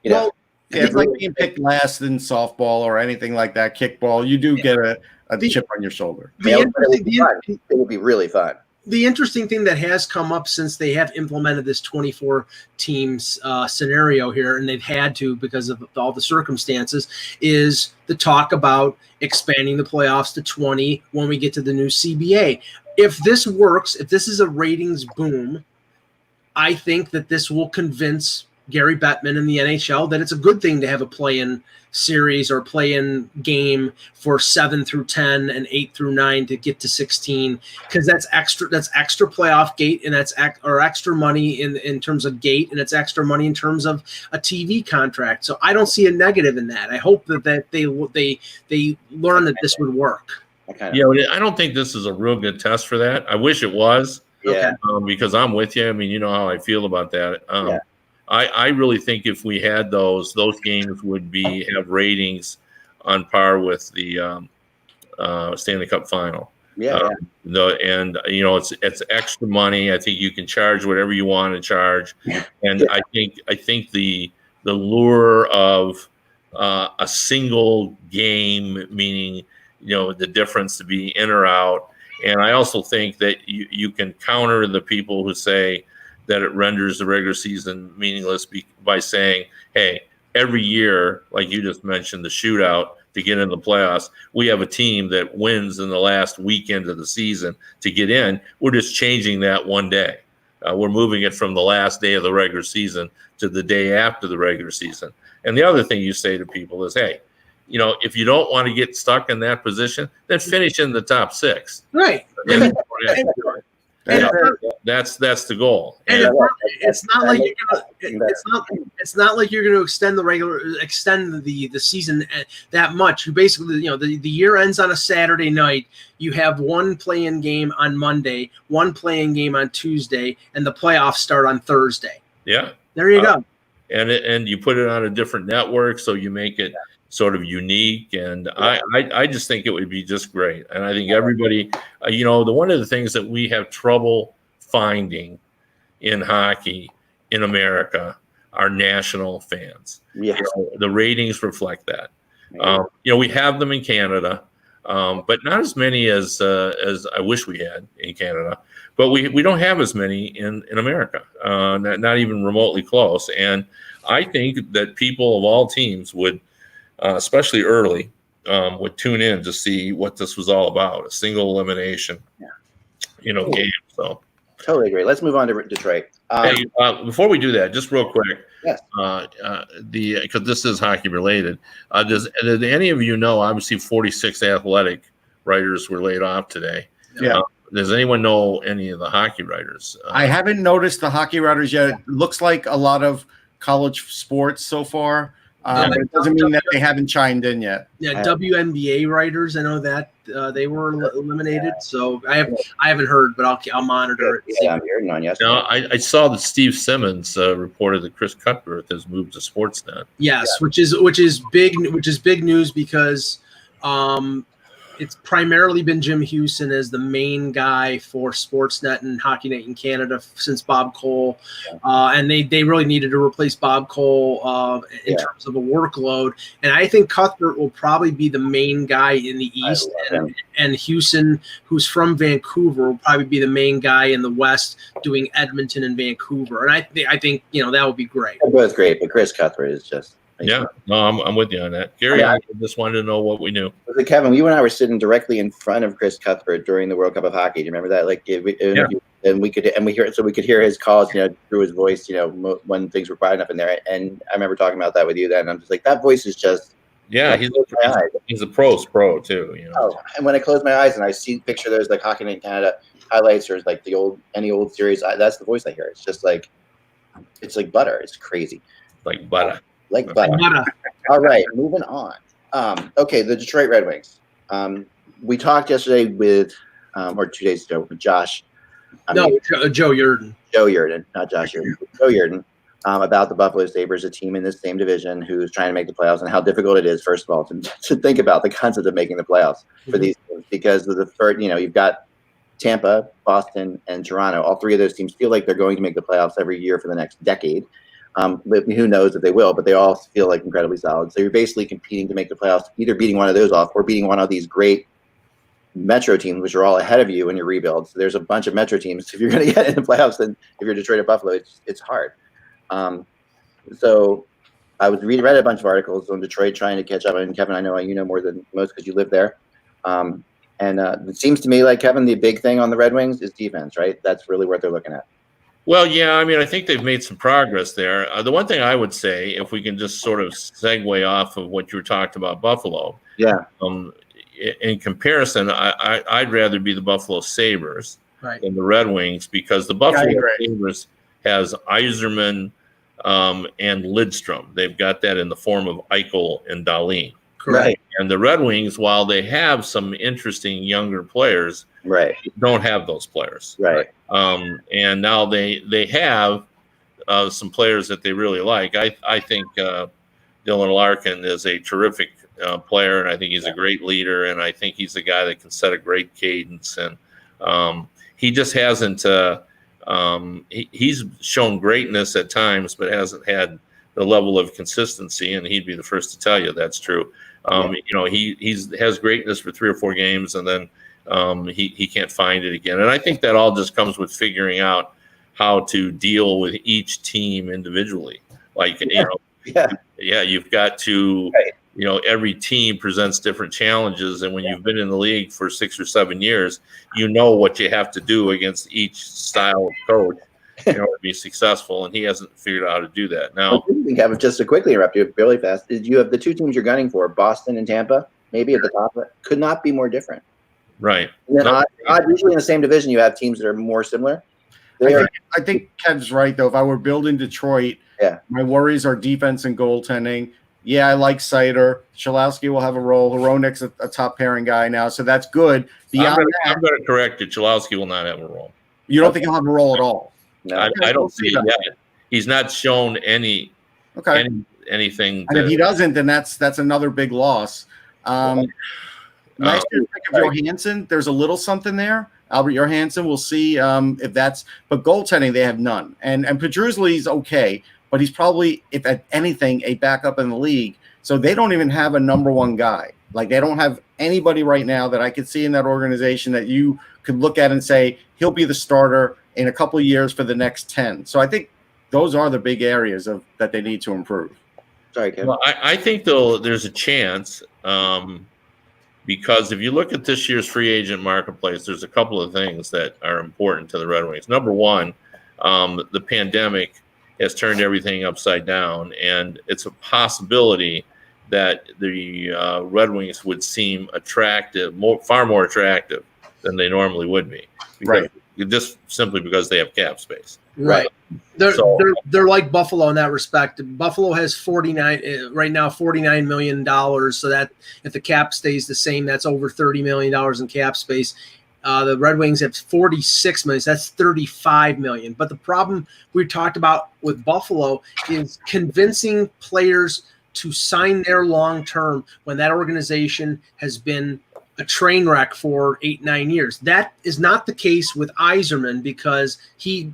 Well, it's like being picked last in softball or anything like that, kickball. You do get a chip on your shoulder. It would be really fun. The interesting thing that has come up since they have implemented this 24 teams scenario here, and they've had to because of all the circumstances, is the talk about expanding the playoffs to 20 when we get to the new CBA. If this works, if this is a ratings boom, I think that this will convince Gary Bettman and the NHL that it's a good thing to have a play-in series or play-in game for 7 through 10 and 8 through 9 to get to 16, because that's extra playoff gate, and that's extra money in terms of gate, and it's extra money in terms of a TV contract. So I don't see a negative in that. I hope that they learn that this would work. Yeah, I don't think this is a real good test for that. I wish it was. Yeah. Because I'm with you. I mean, you know how I feel about that. Yeah. I really think if we had those games would have ratings on par with the Stanley Cup Final. Yeah. It's extra money. I think you can charge whatever you want to charge, and I think the lure of a single game, meaning the difference to be in or out, and I also think that you can counter the people who say that it renders the regular season meaningless by saying, hey, every year, like you just mentioned, the shootout to get in the playoffs, we have a team that wins in the last weekend of the season to get in. We're just changing that one day. We're moving it from the last day of the regular season to the day after the regular season. And the other thing you say to people is, hey, if you don't want to get stuck in that position, then finish in the top 6. Right. That's the goal. And it's not like you're going to extend the season that much. You basically, the year ends on a Saturday night. You have one play-in game on Monday, one play-in game on Tuesday, and the playoffs start on Thursday. Yeah, there you go. And you put it on a different network, so you make it sort of unique, and I just think it would be just great. And I think everybody, one of the things that we have trouble finding in hockey in America are national fans. Yeah. The ratings reflect that. We have them in Canada, but not as many as I wish we had in Canada. But we don't have as many in America, not even remotely close. And I think that people of all teams would, especially early, would tune in to see what this was all about, a single elimination, game. So totally agree. Let's move on to Detroit. Hey, before we do that, just real quick, yes. Because this is hockey related, did any of you know, obviously 46 athletic writers were laid off today. Yeah. Does anyone know any of the hockey writers? I haven't noticed the hockey writers yet. It looks like a lot of college sports so far. But it doesn't mean that they haven't chimed in yet. Yeah, WNBA writers, I know that they were eliminated. So I haven't heard, but I'll monitor it. Yeah, I'm hearing on yesterday. No, I saw that Steve Simmons reported that Chris Cuthbert has moved to Sportsnet. Yes, which is big news because it's primarily been Jim Houston as the main guy for Sportsnet and Hockey Night in Canada since Bob Cole. And they really needed to replace Bob Cole in terms of a workload. And I think Cuthbert will probably be the main guy in the East. And Houston, who's from Vancouver, will probably be the main guy in the West doing Edmonton and Vancouver. And I think, that would be great. They're both great, but Chris Cuthbert is just – Yeah, no, I'm with you on that. Gary, I just wanted to know what we knew. Kevin, you and I were sitting directly in front of Chris Cuthbert during the World Cup of Hockey. Do you remember that? And we could hear his calls, through his voice, when things were quiet enough in there. And I remember talking about that with you then. And I'm just like, that voice is just he's a pro too. Oh, and when I close my eyes and I picture those like Hockey Night in Canada highlights or like any old series, that's the voice I hear. It's just like it's like butter. It's crazy. Like butter. Like butter. All right, moving on. Okay, the Detroit Red Wings. We talked yesterday with, or 2 days ago with Josh. Joe Yerdon. Joe Yerdon, not Josh Yerdon. Joe Yerdon, about the Buffalo Sabres, a team in this same division who's trying to make the playoffs, and how difficult it is, first of all, to think about the concept of making the playoffs for these teams, because of the first, you've got Tampa, Boston, and Toronto. All three of those teams feel like they're going to make the playoffs every year for the next decade. But who knows if they will, but they all feel like incredibly solid. So you're basically competing to make the playoffs, either beating one of those off or beating one of these great Metro teams, which are all ahead of you in your rebuild. So there's a bunch of Metro teams. If you're going to get in the playoffs, then if you're Detroit or Buffalo, it's hard. So I read a bunch of articles on Detroit trying to catch up. And Kevin, I know you know more than most because you live there. And it seems to me like, Kevin, the big thing on the Red Wings is defense, right? That's really what they're looking at. Well, yeah, I mean, I think they've made some progress there. The one thing I would say, if we can just sort of segue off of what you were talking about, Buffalo. Yeah. In comparison, I'd rather be the Buffalo Sabres than the Red Wings, because the Buffalo Sabres has Yzerman and Lidstrom. They've got that in the form of Eichel and Dahlin. Correct. And the Red Wings, while they have some interesting younger players, don't have those players. Right. And now they have some players that they really like. I think Dylan Larkin is a terrific player, and I think he's a great leader, and I think he's a guy that can set a great cadence. And he just hasn't he's shown greatness at times, but hasn't had the level of consistency, and he'd be the first to tell you that's true. He has greatness for 3 or 4 games, and then he can't find it again. And I think that all just comes with figuring out how to deal with each team individually. Like, you've got to, every team presents different challenges. And when you've been in the league for 6 or 7 years, you know what you have to do against each style of coach in order to be successful. And he hasn't figured out how to do that. Now, Kevin, just to quickly interrupt you really fast, you have the 2 teams you're gunning for, Boston and Tampa, maybe at the top of it, could not be more different. Right. And then usually in the same division, you have teams that are more similar. I think Kev's right, though. If I were building Detroit, my worries are defense and goaltending. Yeah, I like Seider. Chalowski will have a role. Hronik's a top pairing guy now, so that's good. I'm going to correct you. Chalowski will not have a role. You don't think he'll have a role at all? No, I don't see it yet. He's not shown anything. And if he doesn't, then that's another big loss. Nice to think of Johansson. There's a little something there. Albert Johansson, we'll see if that's – but goaltending, they have none. And Pedruzli's okay, but he's probably, if at anything, a backup in the league. So they don't even have a number one guy. Like, they don't have anybody right now that I could see in that organization that you could look at and say he'll be the starter in a couple of years for the next 10. So I think those are the big areas that they need to improve. Sorry, Kevin. Well, I think, though, there's a chance because if you look at this year's free agent marketplace, there's a couple of things that are important to the Red Wings. Number one, the pandemic has turned everything upside down, and it's a possibility that the Red Wings would seem attractive, far more attractive than they normally would be. Just simply because they have cap space. Right. They're like Buffalo in that respect. Buffalo has $49 million. So that if the cap stays the same, that's over $30 million in cap space. The Red Wings have $46 million. So that's $35 million. But the problem we talked about with Buffalo is convincing players to sign there long term when that organization has been a train wreck for 8-9 years. That is not the case with Yzerman because he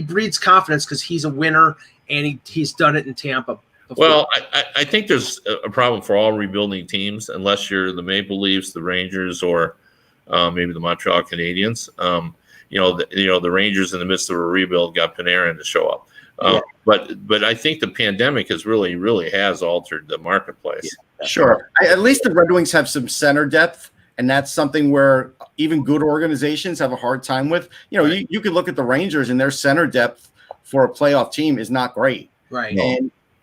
breeds confidence because he's a winner and he's done it in Tampa before. Well, I think there's a problem for all rebuilding teams unless you're the Maple Leafs, the Rangers, or maybe the Montreal Canadiens. The Rangers in the midst of a rebuild got Panarin to show up. But I think the pandemic has really has altered the marketplace. Yeah, sure. At least the Red Wings have some center depth, and that's something where even good organizations have a hard time with. You could look at the Rangers, and their center depth for a playoff team is not great. Right.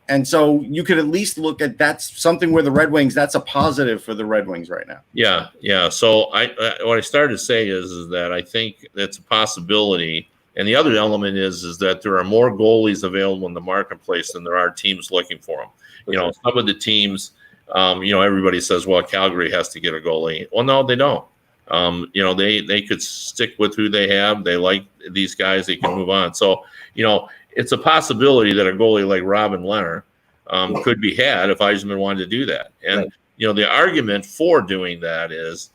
And so you could at least look at that's something where the Red Wings, that's a positive for the Red Wings right now. Yeah. So what I started to say is that I think that's a possibility. And the other element is that there are more goalies available in the marketplace than there are teams looking for them. Some of the teams, everybody says, well, Calgary has to get a goalie. Well, no, they don't. They could stick with who they have. They like these guys. They can move on. So, it's a possibility that a goalie like Robin Lehner could be had if Yzerman wanted to do that. And, the argument for doing that is,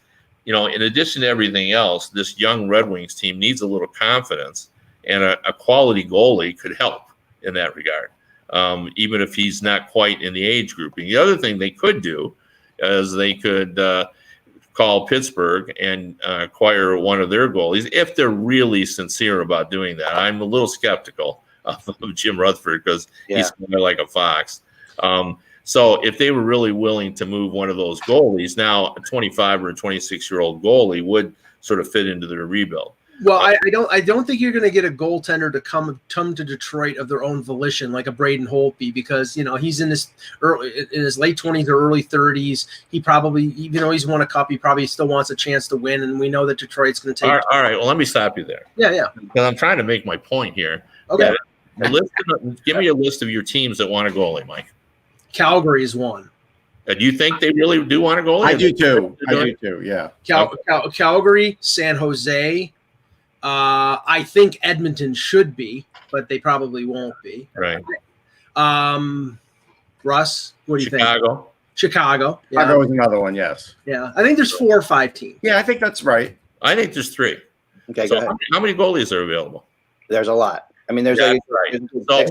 in addition to everything else, this young Red Wings team needs a little confidence, and a quality goalie could help in that regard, even if he's not quite in the age grouping. The other thing they could do is they could call Pittsburgh and acquire one of their goalies if they're really sincere about doing that. I'm a little skeptical of Jim Rutherford because he's kind of like a fox. So if they were really willing to move one of those goalies, now a 25 or a 26-year-old goalie would sort of fit into their rebuild. Well, I don't think you're going to get a goaltender to come to Detroit of their own volition like a Braden Holtby because he's in his late 20s or early 30s. He probably, even though he's won a cup, he probably still wants a chance to win, and we know that Detroit's going to take. All right. Well, let me stop you there. Yeah. Because I'm trying to make my point here. Okay. Give me a list of your teams that want a goalie, Mike. Calgary is one. Do you think they really do want a goalie? I do too. Yeah. Calgary, San Jose. I think Edmonton should be, but they probably won't be. Right. Russ, what do you think? Chicago Chicago. is another one, yes. Yeah. I think there's 4 or 5 teams. Yeah, I think that's right. I think there's 3. Okay, so go ahead. how many goalies are available? There's a lot. I mean, there's right. So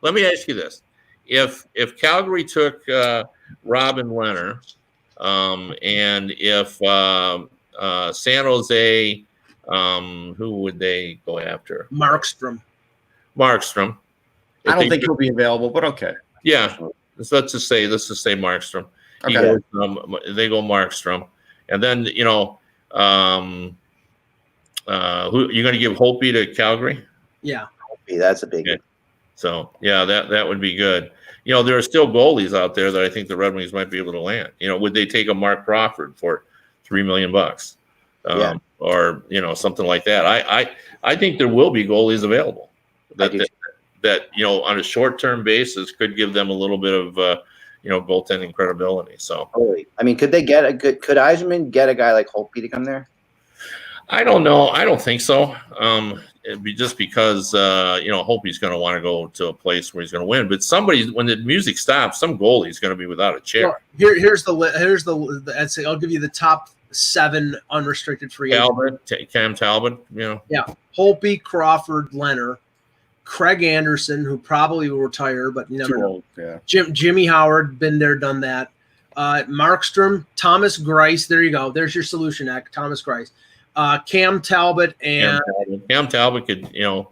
let me ask you this. If Calgary took Robin Lehner, and if San Jose, who would they go after? Markstrom. I don't think he'll be available, but okay. Yeah, let's just say Markstrom. Okay. They go Markstrom, and then who you're going to give Holtby to Calgary? Yeah, that's a big. Okay. So that would be good. There are still goalies out there that I think the Red Wings might be able to land. Would they take a Mark Crawford for $3 million? Or something like that. I think there will be goalies available that on a short-term basis could give them a little bit of goaltending credibility. So I mean, could Yzerman get a guy like Holtby to come there? I don't know. I don't think so. It'd be just because Holtby's going to want to go to a place where he's going to win. But when the music stops, some goalie's going to be without a chair. Well, here's the I'd say I'll give you the top 7 unrestricted free agents. Cam Talbot, Yeah. Holtby, Crawford, Lehner, Craig Anderson, who probably will retire, but you never know. Yeah. Jimmy Howard, been there, done that. Markstrom, Thomas Greiss. There you go. There's your solution act, Thomas Greiss. Cam Talbot and Cam Talbot could, You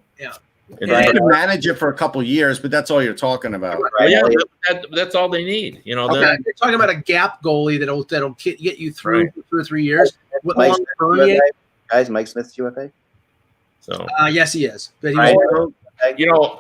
could manage it for a couple of years, but that's all you're talking about. Right? Yeah, that's all they need. They're talking about a gap goalie that'll get you through 2 or 3 years. Mike Smith's UFA. So yes, he is. But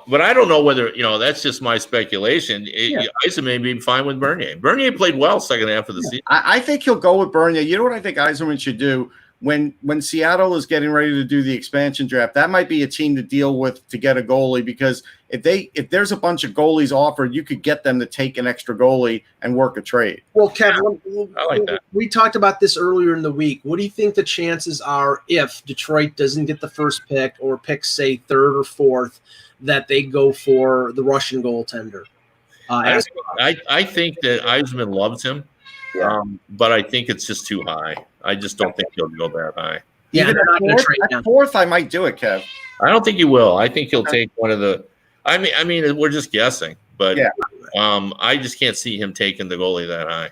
but I don't know whether that's just my speculation. Yzerman may be fine with Bernier. Bernier played well second half of the season. I think he'll go with Bernier. You know what I think Yzerman should do? When Seattle is getting ready to do the expansion draft, that might be a team to deal with to get a goalie, because if there's a bunch of goalies offered, you could get them to take an extra goalie and work a trade. Well, Kevin, I like that. We talked about this earlier in the week. What do you think the chances are if Detroit doesn't get the first pick or picks, say, 3rd or 4th, that they go for the Russian goaltender? I think that Yzerman loves him. But I think it's just too high. I just don't think he'll go that high. Yeah, Even they're not going to trade at down. fourth, I might do it, Kev. I don't think he will. I think he'll take one of the. I mean, we're just guessing, but I just can't see him taking the goalie that high.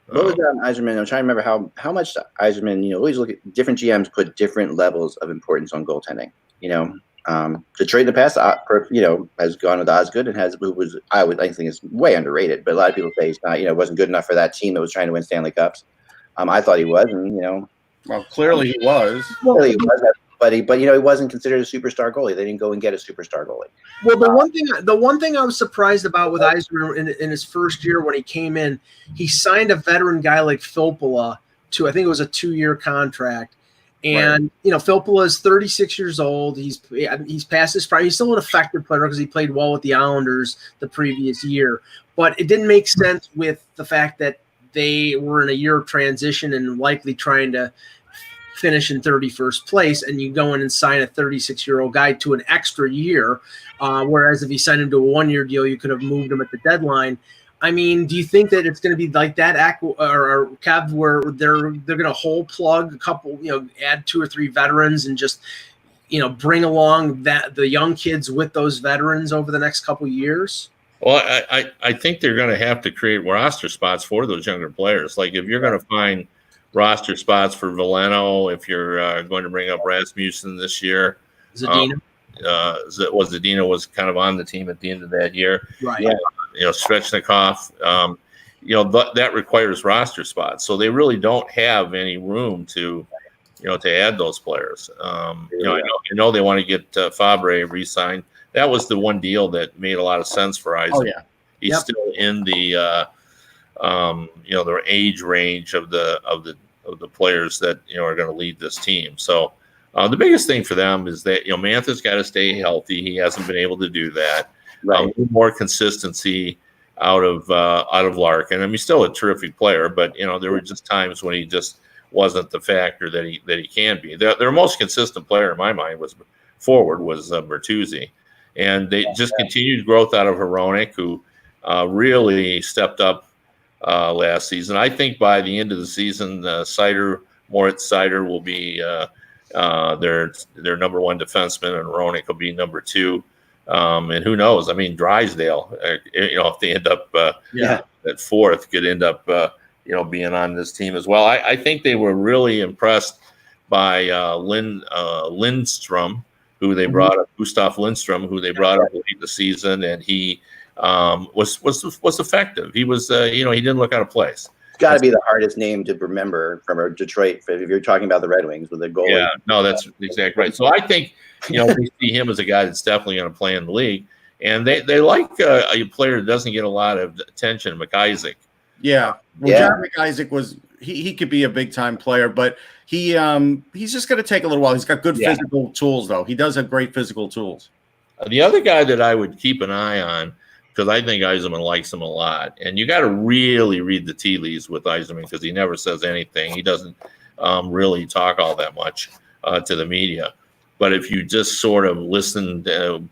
What was Yzerman? I'm trying to remember how much Yzerman. Always look at different GMs put different levels of importance on goaltending. Detroit in the past, has gone with Osgood and I think is way underrated. But a lot of people say he's not. Wasn't good enough for that team that was trying to win Stanley Cups. I thought he was, and Well, clearly he was. Clearly he was, but he wasn't considered a superstar goalie. They didn't go and get a superstar goalie. Well, the one thing I was surprised about with Yzerman in his first year when he came in, he signed a veteran guy like Filppula to, I think it was a 2-year contract. And Filppula is 36 years old. He's past his prime. He's still an effective player because he played well with the Islanders the previous year. But it didn't make sense with the fact that they were in a year of transition and likely trying to finish in 31st place, and you go in and sign a 36-year-old guy to an extra year, whereas if you signed him to a 1-year deal, you could have moved him at the deadline. I mean, do you think that it's going to be like that, or Kev, where they're going to whole plug a couple, add 2 or 3 veterans and just, bring along the young kids with those veterans over the next couple of years? Well, I think they're going to have to create roster spots for those younger players. Like if you're going to find roster spots for Veleno, if you're going to bring up Rasmussen this year. Zadina. Zadina was kind of on the team at the end of that year. Right. Svechnikov, that requires roster spots. So they really don't have any room to add those players. I know they want to get Fabre re-signed. That was the one deal that made a lot of sense for Isaac. Oh, yeah. He's still in the the age range of the players that are going to lead this team. So the biggest thing for them is that Mantha's got to stay healthy. He hasn't been able to do that. Right. More consistency out of Larkin. I mean, he's still a terrific player, but there were just times when he just wasn't the factor that he can be. Their most consistent player in my mind was Bertuzzi, and they just continued growth out of Hronek, who really stepped up last season. I think by the end of the season, Moritz Seider will be their number 1 defenseman, and Hronek will be number 2. And who knows? I mean, Drysdale, if they end up at 4th, could end up being on this team as well. I think they were really impressed by Lindstrom, who they brought up, Gustav Lindstrom, who they brought up late in the season, and he was effective. He was, he didn't look out of place. It's got to be the hardest name to remember from Detroit if you're talking about the Red Wings with the goalie. Yeah, no, that's exactly right. So I think, we see him as a guy that's definitely going to play in the league, and they like a player that doesn't get a lot of attention, McIsaac. Yeah, John McIsaac was he could be a big time player, but he's just going to take a little while. He's got good physical tools, though. He does have great physical tools. The other guy that I would keep an eye on, because I think Yzerman likes him a lot, and you got to really read the tea leaves with Yzerman because he never says anything. He doesn't really talk all that much to the media. But if you just sort of listen,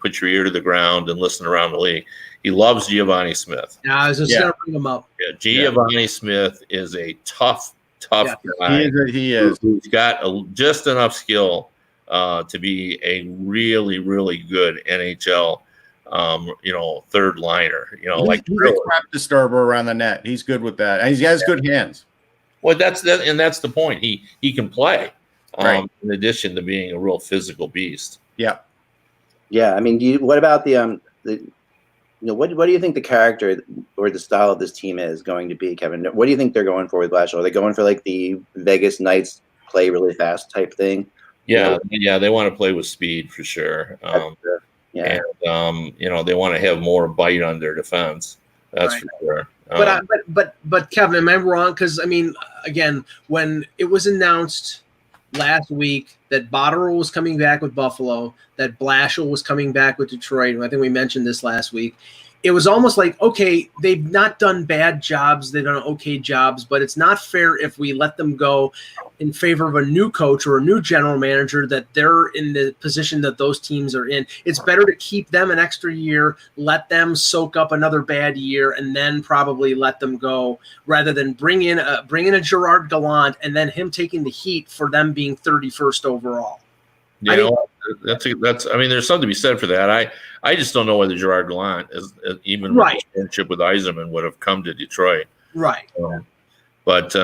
put your ear to the ground and listen around the league, he loves Giovanni Smith. Yeah, I was just going to bring him up. Yeah, Giovanni Smith is a tough guy. He is. He's got just enough skill to be a really, really good NHL third liner. He's a crap disturber around the net. He's good with that, and he has good hands. Well, that's the point. He can play. Right. In addition to being a real physical beast. Yeah. Yeah. I mean, what about what do you think the character or the style of this team is going to be, Kevin? What do you think they're going for with Blashill? Are they going for like the Vegas Knights play really fast type thing? Yeah. They want to play with speed for sure. And they want to have more bite on their defense. That's for sure. But Kevin, am I wrong? Because I mean, again, when it was announced last week that Botterill was coming back with Buffalo, that Blashill was coming back with Detroit. I think we mentioned this last week. It was almost like, okay, they've not done bad jobs. They've done okay jobs, but it's not fair if we let them go in favor of a new coach or a new general manager that they're in the position that those teams are in. It's better to keep them an extra year, let them soak up another bad year, and then probably let them go rather than bring in a Gerard Gallant and then him taking the heat for them being 31st overall. That's I mean, there's something to be said for that. I just don't know whether Gerard Gallant even with his partnership with Yzerman would have come to Detroit. Right. But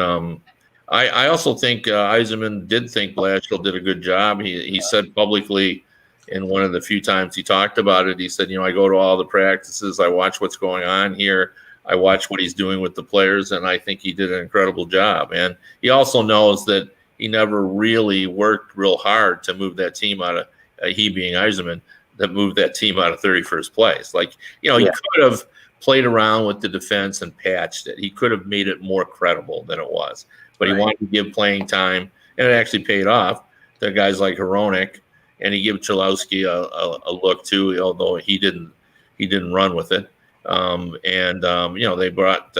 I also think Yzerman did think Blashill did a good job. He said publicly in one of the few times he talked about it, he said, I go to all the practices, I watch what's going on here, I watch what he's doing with the players, and I think he did an incredible job. And he also knows that he never really worked real hard to move that team out of he being Yzerman, that moved that team out of 31st place. He could have played around with the defense and patched it. He could have made it more credible than it was. But he wanted to give playing time, and it actually paid off to guys like Hronek, and he gave Chalowski a look too, although he didn't run with it. They brought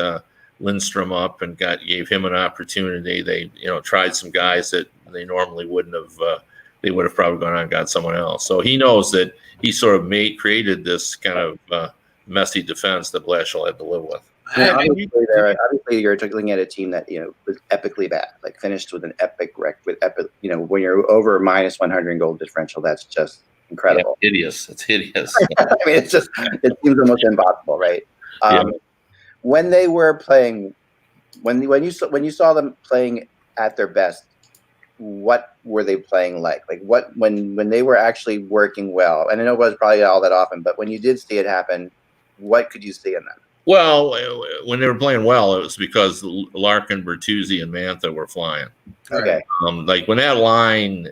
Lindstrom up and gave him an opportunity. They tried some guys that they normally wouldn't have. They would have probably gone on and got someone else. So he knows that he sort of created this kind of messy defense that Blashill had to live with. Obviously, you're looking at a team that was epically bad, finished with an epic record. When you're over minus 100 in goal differential, that's just incredible. Yeah, hideous. It's hideous. I mean, it seems almost impossible, right? When they were playing, when you saw them playing at their best, what were they playing like? When they were actually working well? And I know it was probably all that often, but when you did see it happen, what could you see in them? Well, when they were playing well, it was because Larkin, Bertuzzi, and Mantha were flying. Okay. When that line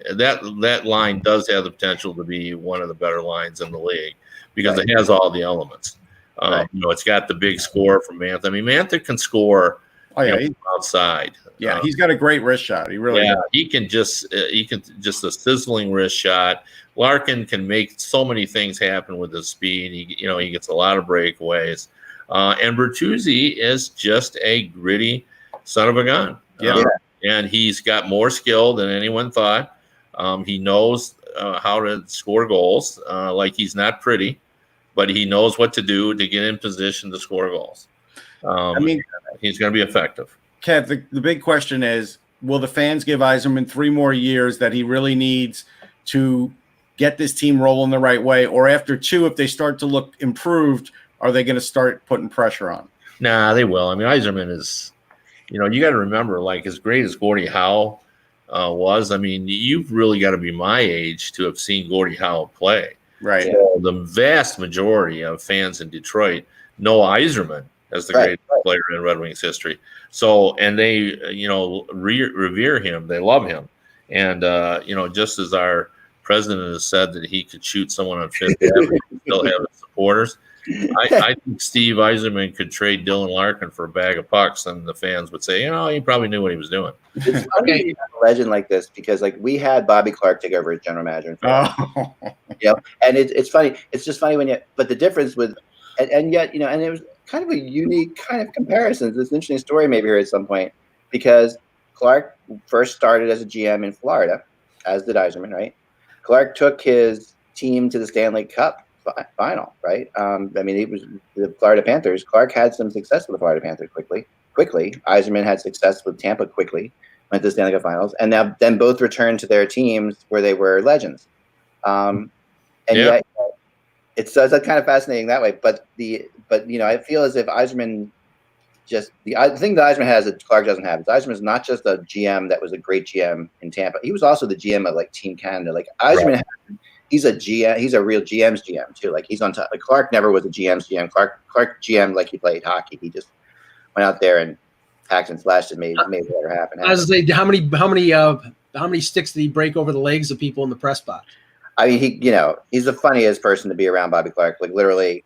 does have the potential to be one of the better lines in the league because it has all the elements. It's got the big score from Mantha. I mean, Mantha can score outside. Yeah, he's got a great wrist shot. He really does. He can just a sizzling wrist shot. Larkin can make so many things happen with his speed. He gets a lot of breakaways. And Bertuzzi is just a gritty son of a gun. And he's got more skill than anyone thought. He knows how to score goals. He's not pretty, but he knows what to do to get in position to score goals. He's going to be effective. Kev, the big question is, will the fans give Yzerman 3 more years that he really needs to get this team rolling the right way? Or after 2, if they start to look improved, are they going to start putting pressure on? Nah, they will. I mean, Yzerman is, you got to remember, as great as Gordie Howe was, I mean, you've really got to be my age to have seen Gordie Howe play. Right. So the vast majority of fans in Detroit know Yzerman as the greatest player in Red Wings history. So, and they, revere him. They love him. And, just as our president has said that he could shoot someone on Fifth Avenue and still have his supporters, I think Steve Yzerman could trade Dylan Larkin for a bag of pucks, and the fans would say, he probably knew what he was doing. It's funny to have a legend like this because, we had Bobby Clark take over as general manager. And it's funny. It's just funny but the difference with, and yet, and it was kind of a unique kind of comparison. It's an interesting story maybe here at some point because Clark first started as a GM in Florida, as did Yzerman, right? Clark took his team to the Stanley Cup final, right? It was the Florida Panthers. Clark had some success with the Florida Panthers quickly. Yzerman had success with Tampa quickly, went to the Stanley Cup finals, and then both returned to their teams where they were legends. Yet it's kind of fascinating that way. But I feel as if Yzerman the thing that Yzerman has that Clark doesn't have is Yzerman is not just a GM that was a great GM in Tampa. He was also the GM of Team Canada. Yzerman, he's a GM. He's a real GM's GM too. He's on top. Clark never was a GM's GM. Clark GM he played hockey. He just went out there and hacked and slashed and made whatever happen. I was going to say, how many sticks did he break over the legs of people in the press box? I mean, he's the funniest person to be around, Bobby Clark. Literally,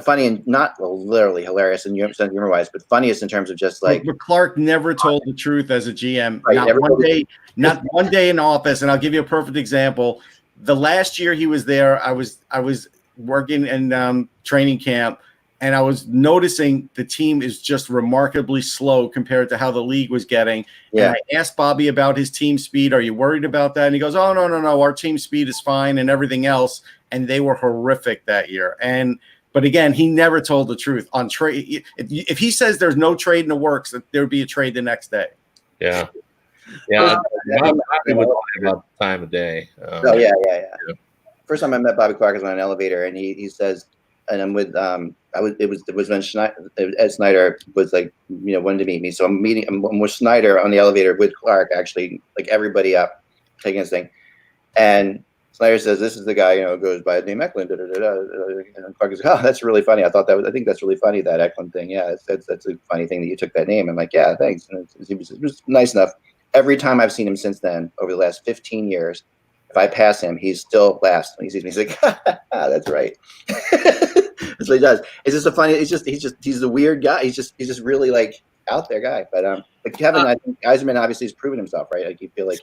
funny and not literally hilarious and humor wise, but funniest in terms of just like. But Clark never told the truth as a GM. Right, Not one day in office. And I'll give you a perfect example. The last year he was there, I was working in training camp, and I was noticing the team is just remarkably slow compared to how the league was getting. Yeah. And I asked Bobby about his team speed. Are you worried about that? And he goes, oh, no. Our team speed is fine and everything else. And they were horrific that year. But again, he never told the truth on trade. If he says there's no trade in the works, there would be a trade the next day. Yeah. Yeah. Bobby would lie about the time of day. Yeah. First time I met Bobby Clark was on an elevator, and he says, and I'm with it was when Ed Snyder was like, wanted to meet me. So I'm with Snyder on the elevator with Clark, actually, like everybody up, taking his thing. And Snyder says, this is the guy, who goes by the name Eklund. And Clark goes, oh, that's really funny. I think that's really funny, that Eklund thing. Yeah, that's a funny thing that you took that name. I'm like, yeah, thanks. And it was nice enough. Every time I've seen him since then, over the last 15 years, if I pass him, he still laughs when he sees me. He's like, that's right. That's what he does. It's just a funny. He's a weird guy. He's just really like out there guy. But Kevin, I think Yzerman obviously has proven himself, right? Like you feel like.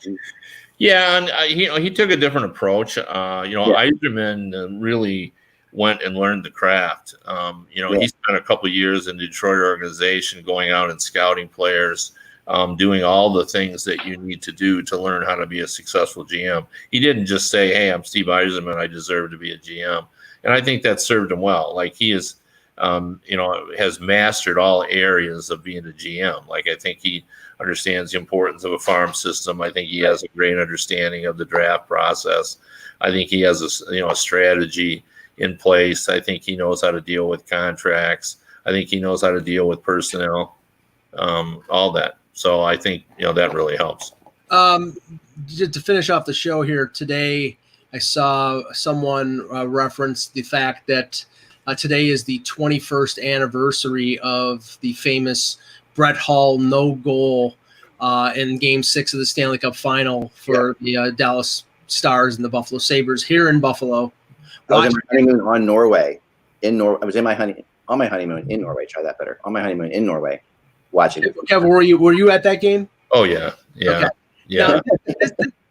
Yeah, and he took a different approach. Yzerman really went and learned the craft. He spent a couple of years in the Detroit organization, going out and scouting players. Doing all the things that you need to do to learn how to be a successful GM. He didn't just say, hey, I'm Steve Yzerman, I deserve to be a GM. And I think that served him well. Like he is, has mastered all areas of being a GM. Like I think he understands the importance of a farm system. I think he has a great understanding of the draft process. I think he has a strategy in place. I think he knows how to deal with contracts. I think he knows how to deal with personnel, all that. So I think, that really helps. To finish off the show here today, I saw someone reference the fact that today is the 21st anniversary of the famous Brett Hull no goal in Game 6 of the Stanley Cup Final for the Dallas Stars and the Buffalo Sabres here in Buffalo. I was on my honeymoon on Norway. I was on my honeymoon in Norway. Try that better. On my honeymoon in Norway. Watching it. Kevin, were you at that game? Oh yeah. Okay. Yeah. Now,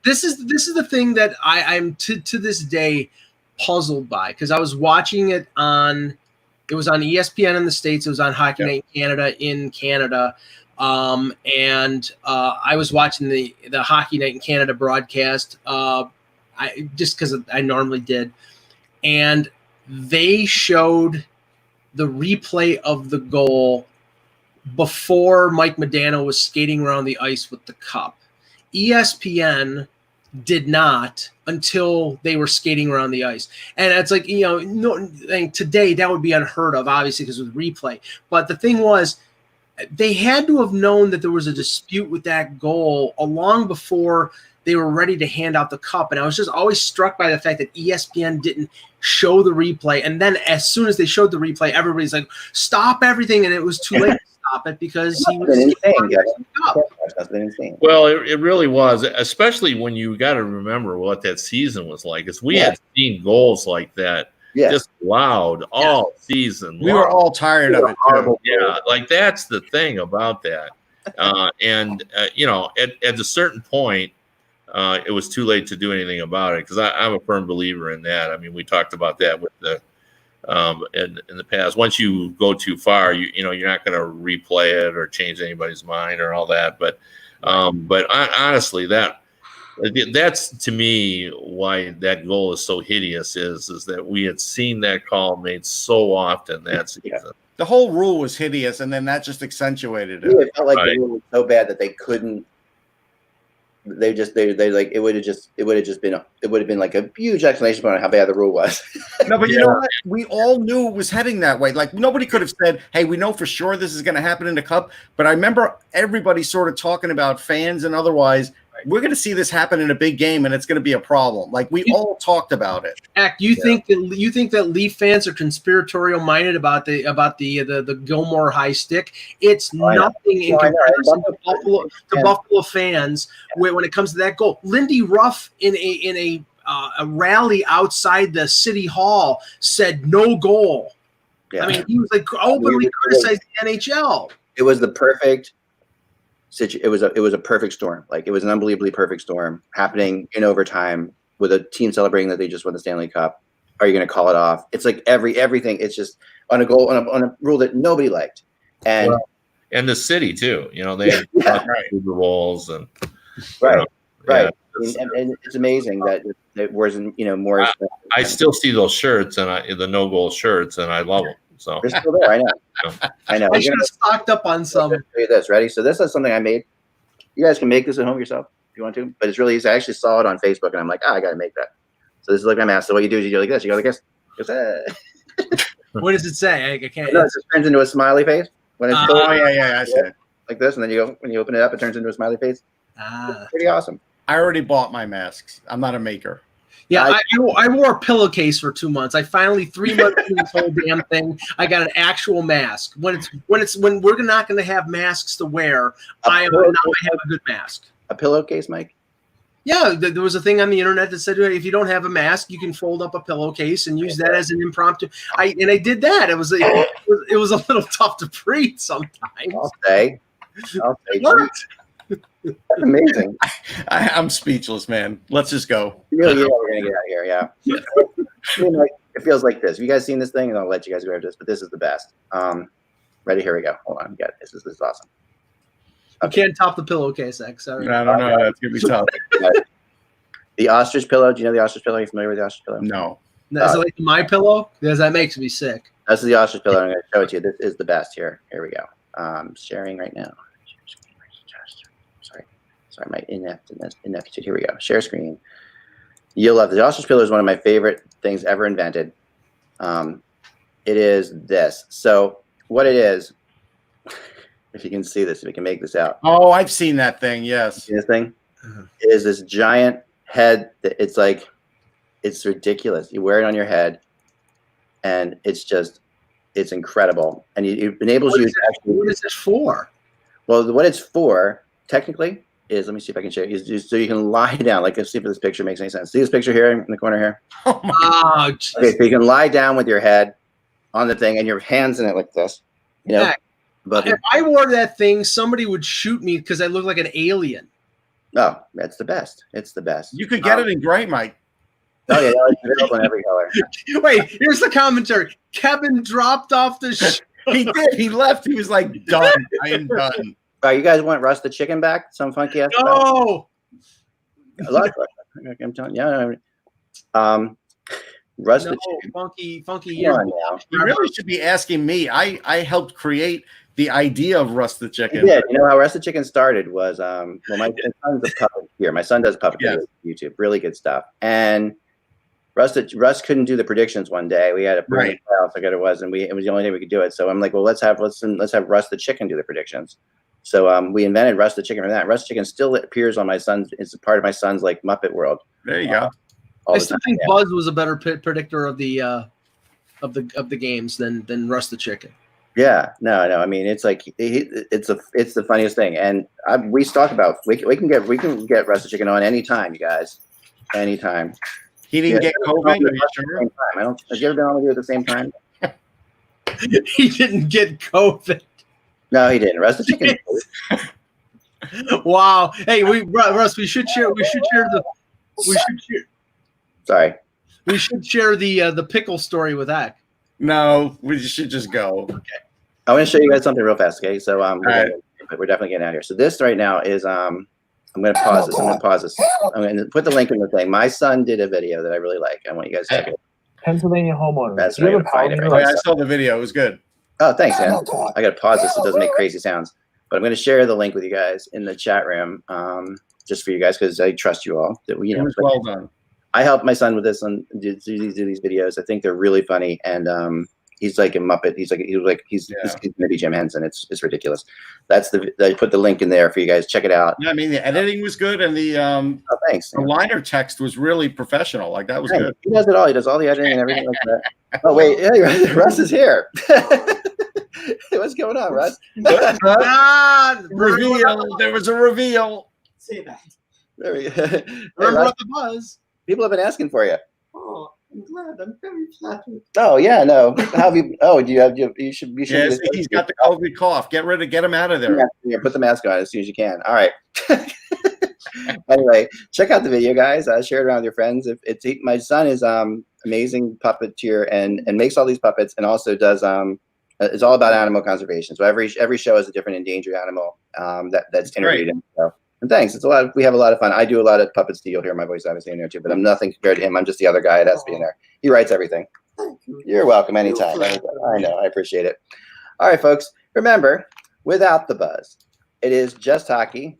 this is the thing that I'm to this day puzzled by, because I was watching it it was on ESPN in the States, it was on Hockey Night in Canada, and I was watching the Hockey Night in Canada broadcast, just because I normally did, and they showed the replay of the goal before Mike Modano was skating around the ice with the cup. ESPN did not until they were skating around the ice. And it's like, today that would be unheard of, obviously, because of replay. But the thing was, they had to have known that there was a dispute with that goal long before they were ready to hand out the cup. And I was just always struck by the fact that ESPN didn't show the replay. And then as soon as they showed the replay, everybody's like, stop everything. And it was too late to stop it because he was insane. Well, it really was, especially when you got to remember what that season was like. Because we had seen goals like that just loud all season. We were all tired of it. Horrible. Yeah, like that's the thing about that. At a certain point, it was too late to do anything about it, because I'm a firm believer in that. I mean, we talked about that with the in the past. Once you go too far, you're not going to replay it or change anybody's mind or all that. But honestly, that's to me why that goal is so hideous is that we had seen that call made so often that season. The whole rule was hideous, and then that just accentuated it. Yeah, it felt like the rule was so bad that they couldn't. They like it would have been like a huge explanation about how bad the rule was. No, but you know what? We all knew it was heading that way. Like nobody could have said, "Hey, we know for sure this is going to happen in the Cup." But I remember everybody sort of talking about, fans and otherwise, we're going to see this happen in a big game, and it's going to be a problem. Like we all talked about it. You think that Leaf fans are conspiratorial minded about the Gilmore high stick? It's nothing in comparison to Buffalo fans when it comes to that goal. Lindy Ruff in a a rally outside the city hall said no goal. Yeah. I mean, he was like openly criticizing the NHL. It was the perfect situation. It was a perfect storm. Like, it was an unbelievably perfect storm happening in overtime with a team celebrating that they just won the Stanley Cup. Are you going to call it off? It's like everything. It's just on a goal on a rule that nobody liked, and and the city too. You know, they had Super Bowls and right. Yeah, and it's amazing that it wasn't, more. I still see those shirts and the no goal shirts, and I love them. So they're still there. I know. I should have stocked up on some. Show you this. Ready? So this is something I made. You guys can make this at home yourself if you want to, but it's really easy. I actually saw it on Facebook, and I'm like, I got to make that. So this is like my mask. So what you do is you go like this. You go like this. What does it say? I can't. No, it just turns into a smiley face when it's I see it. like this, and then when you open it up, it turns into a smiley face. It's pretty awesome. I already bought my masks. I'm not a maker. Yeah, I wore a pillowcase for 2 months. I finally 3 months into this whole damn thing. I got an actual mask. When we're not going to have masks to wear, I have a good mask. A pillowcase, Mike? Yeah, there was a thing on the internet that said if you don't have a mask, you can fold up a pillowcase and use that as an impromptu. I did that. It was a little tough to breathe sometimes. I'll say. It worked. That's amazing. I'm speechless, man. Let's just go. Yeah, we're gonna get out of here. Yeah. It feels like this. Have you guys seen this thing? And I'll let you guys go over this, but this is the best. Ready? Here we go. Hold on. Got it. This is awesome. Okay. You can't top the pillowcase, X. Sorry. I don't know. That's gonna be tough. The ostrich pillow. Do you know the ostrich pillow? Are you familiar with the ostrich pillow? No. Is it like my pillow? Because that makes me sick. This is the ostrich pillow. I'm going to show it to you. This is the best here. Here we go. Sharing right now. Sorry, my ineptitude. Here we go. Share screen. You'll love it. The ostrich pillow is one of my favorite things ever invented. It is this. So what it is, if you can see this, if you can make this out. Oh, I've seen that thing. Yes. See this thing? It is this giant head. It's ridiculous. You wear it on your head, and it's incredible. And it enables you to actually. What is it for? Well, what it's for, technically, is, let me see if I can show you, is so you can lie down. Like, let's see if this picture makes any sense. See this picture here in the corner here? Oh, okay, so you can lie down with your head on the thing and your hands in it like this. But if I wore that thing, somebody would shoot me because I look like an alien. No, that's the best. It's the best. You could get it in gray, Mike. Oh yeah, it's available in every color. Wait, here's the commentary. Kevin dropped off the He did. He left. He was like, done. I am done. You guys want Russ the chicken back? Some funky ass. No. I love Russ. I'm telling you. Russ the chicken. Funky. You really should be asking me. I helped create the idea of Russ the chicken. Yeah, you know how Russ the chicken started was my son's a puppet here. My son does puppet videos on YouTube. Really good stuff. And Russ couldn't do the predictions one day. We had a playoff, I forget it was, and it was the only day we could do it. So I'm like, well, let's have Russ the chicken do the predictions. So we invented Russ the chicken from that. Russ the chicken still appears on my son's. It's a part of my son's like Muppet world. There you go. I still think Buzz was a better predictor of the games than Russ the chicken. Yeah, no. I mean, it's like it's the funniest thing, and we talk about we can get Russ the chicken on anytime, you guys, anytime. He didn't get COVID. Are you sure? Have you ever been on with you at the same time? He didn't get COVID. No, he didn't. Russ the chicken. Wow. Hey, Russ, we should share. Sorry. We should share the pickle story with Ak. No, we should just go. Okay. I want to show you guys something real fast. Okay, so we're definitely getting out of here. So this right now is I'm going to pause this. I'm going to put the link in the thing. My son did a video that I really like. I want you guys to check it. Pennsylvania homeowner. That's right. I saw the video. It was good. Oh, thanks, man. I got to pause this so it doesn't make crazy sounds. But I'm going to share the link with you guys in the chat room, just for you guys because I trust you all. That it was well done. I helped my son with this and do these videos. I think they're really funny, and he's like a Muppet. He's going to be Jim Henson. It's ridiculous. I put the link in there for you guys. Check it out. Yeah, I mean the editing was good, and the thanks. The liner text was really professional. Like that was good. He does it all. He does all the editing and everything like that. Oh wait, hey, Russ is here. What's going on, Russ? Reveal. There was a reveal. Say that. There we go. Remember the Buzz? People have been asking for you. Oh, I'm glad. I'm very flattered. Oh yeah, no. How have you? Oh, do you have? You should. You should. Yes, he's got the COVID cough. Get him out of there. Yeah, put the mask on as soon as you can. All right. Anyway, check out the video, guys. Share it around with your friends. My son is amazing puppeteer and makes all these puppets, and also does it's all about animal conservation. So every show is a different endangered animal that's interviewed. In, so. And thanks. We have a lot of fun. I do a lot of puppets. You'll hear my voice obviously in there too, but I'm nothing compared to him. I'm just the other guy that has to be in there. He writes everything. Thank you. You're welcome anytime. I know. I appreciate it. All right, folks. Remember, without the buzz, it is just hockey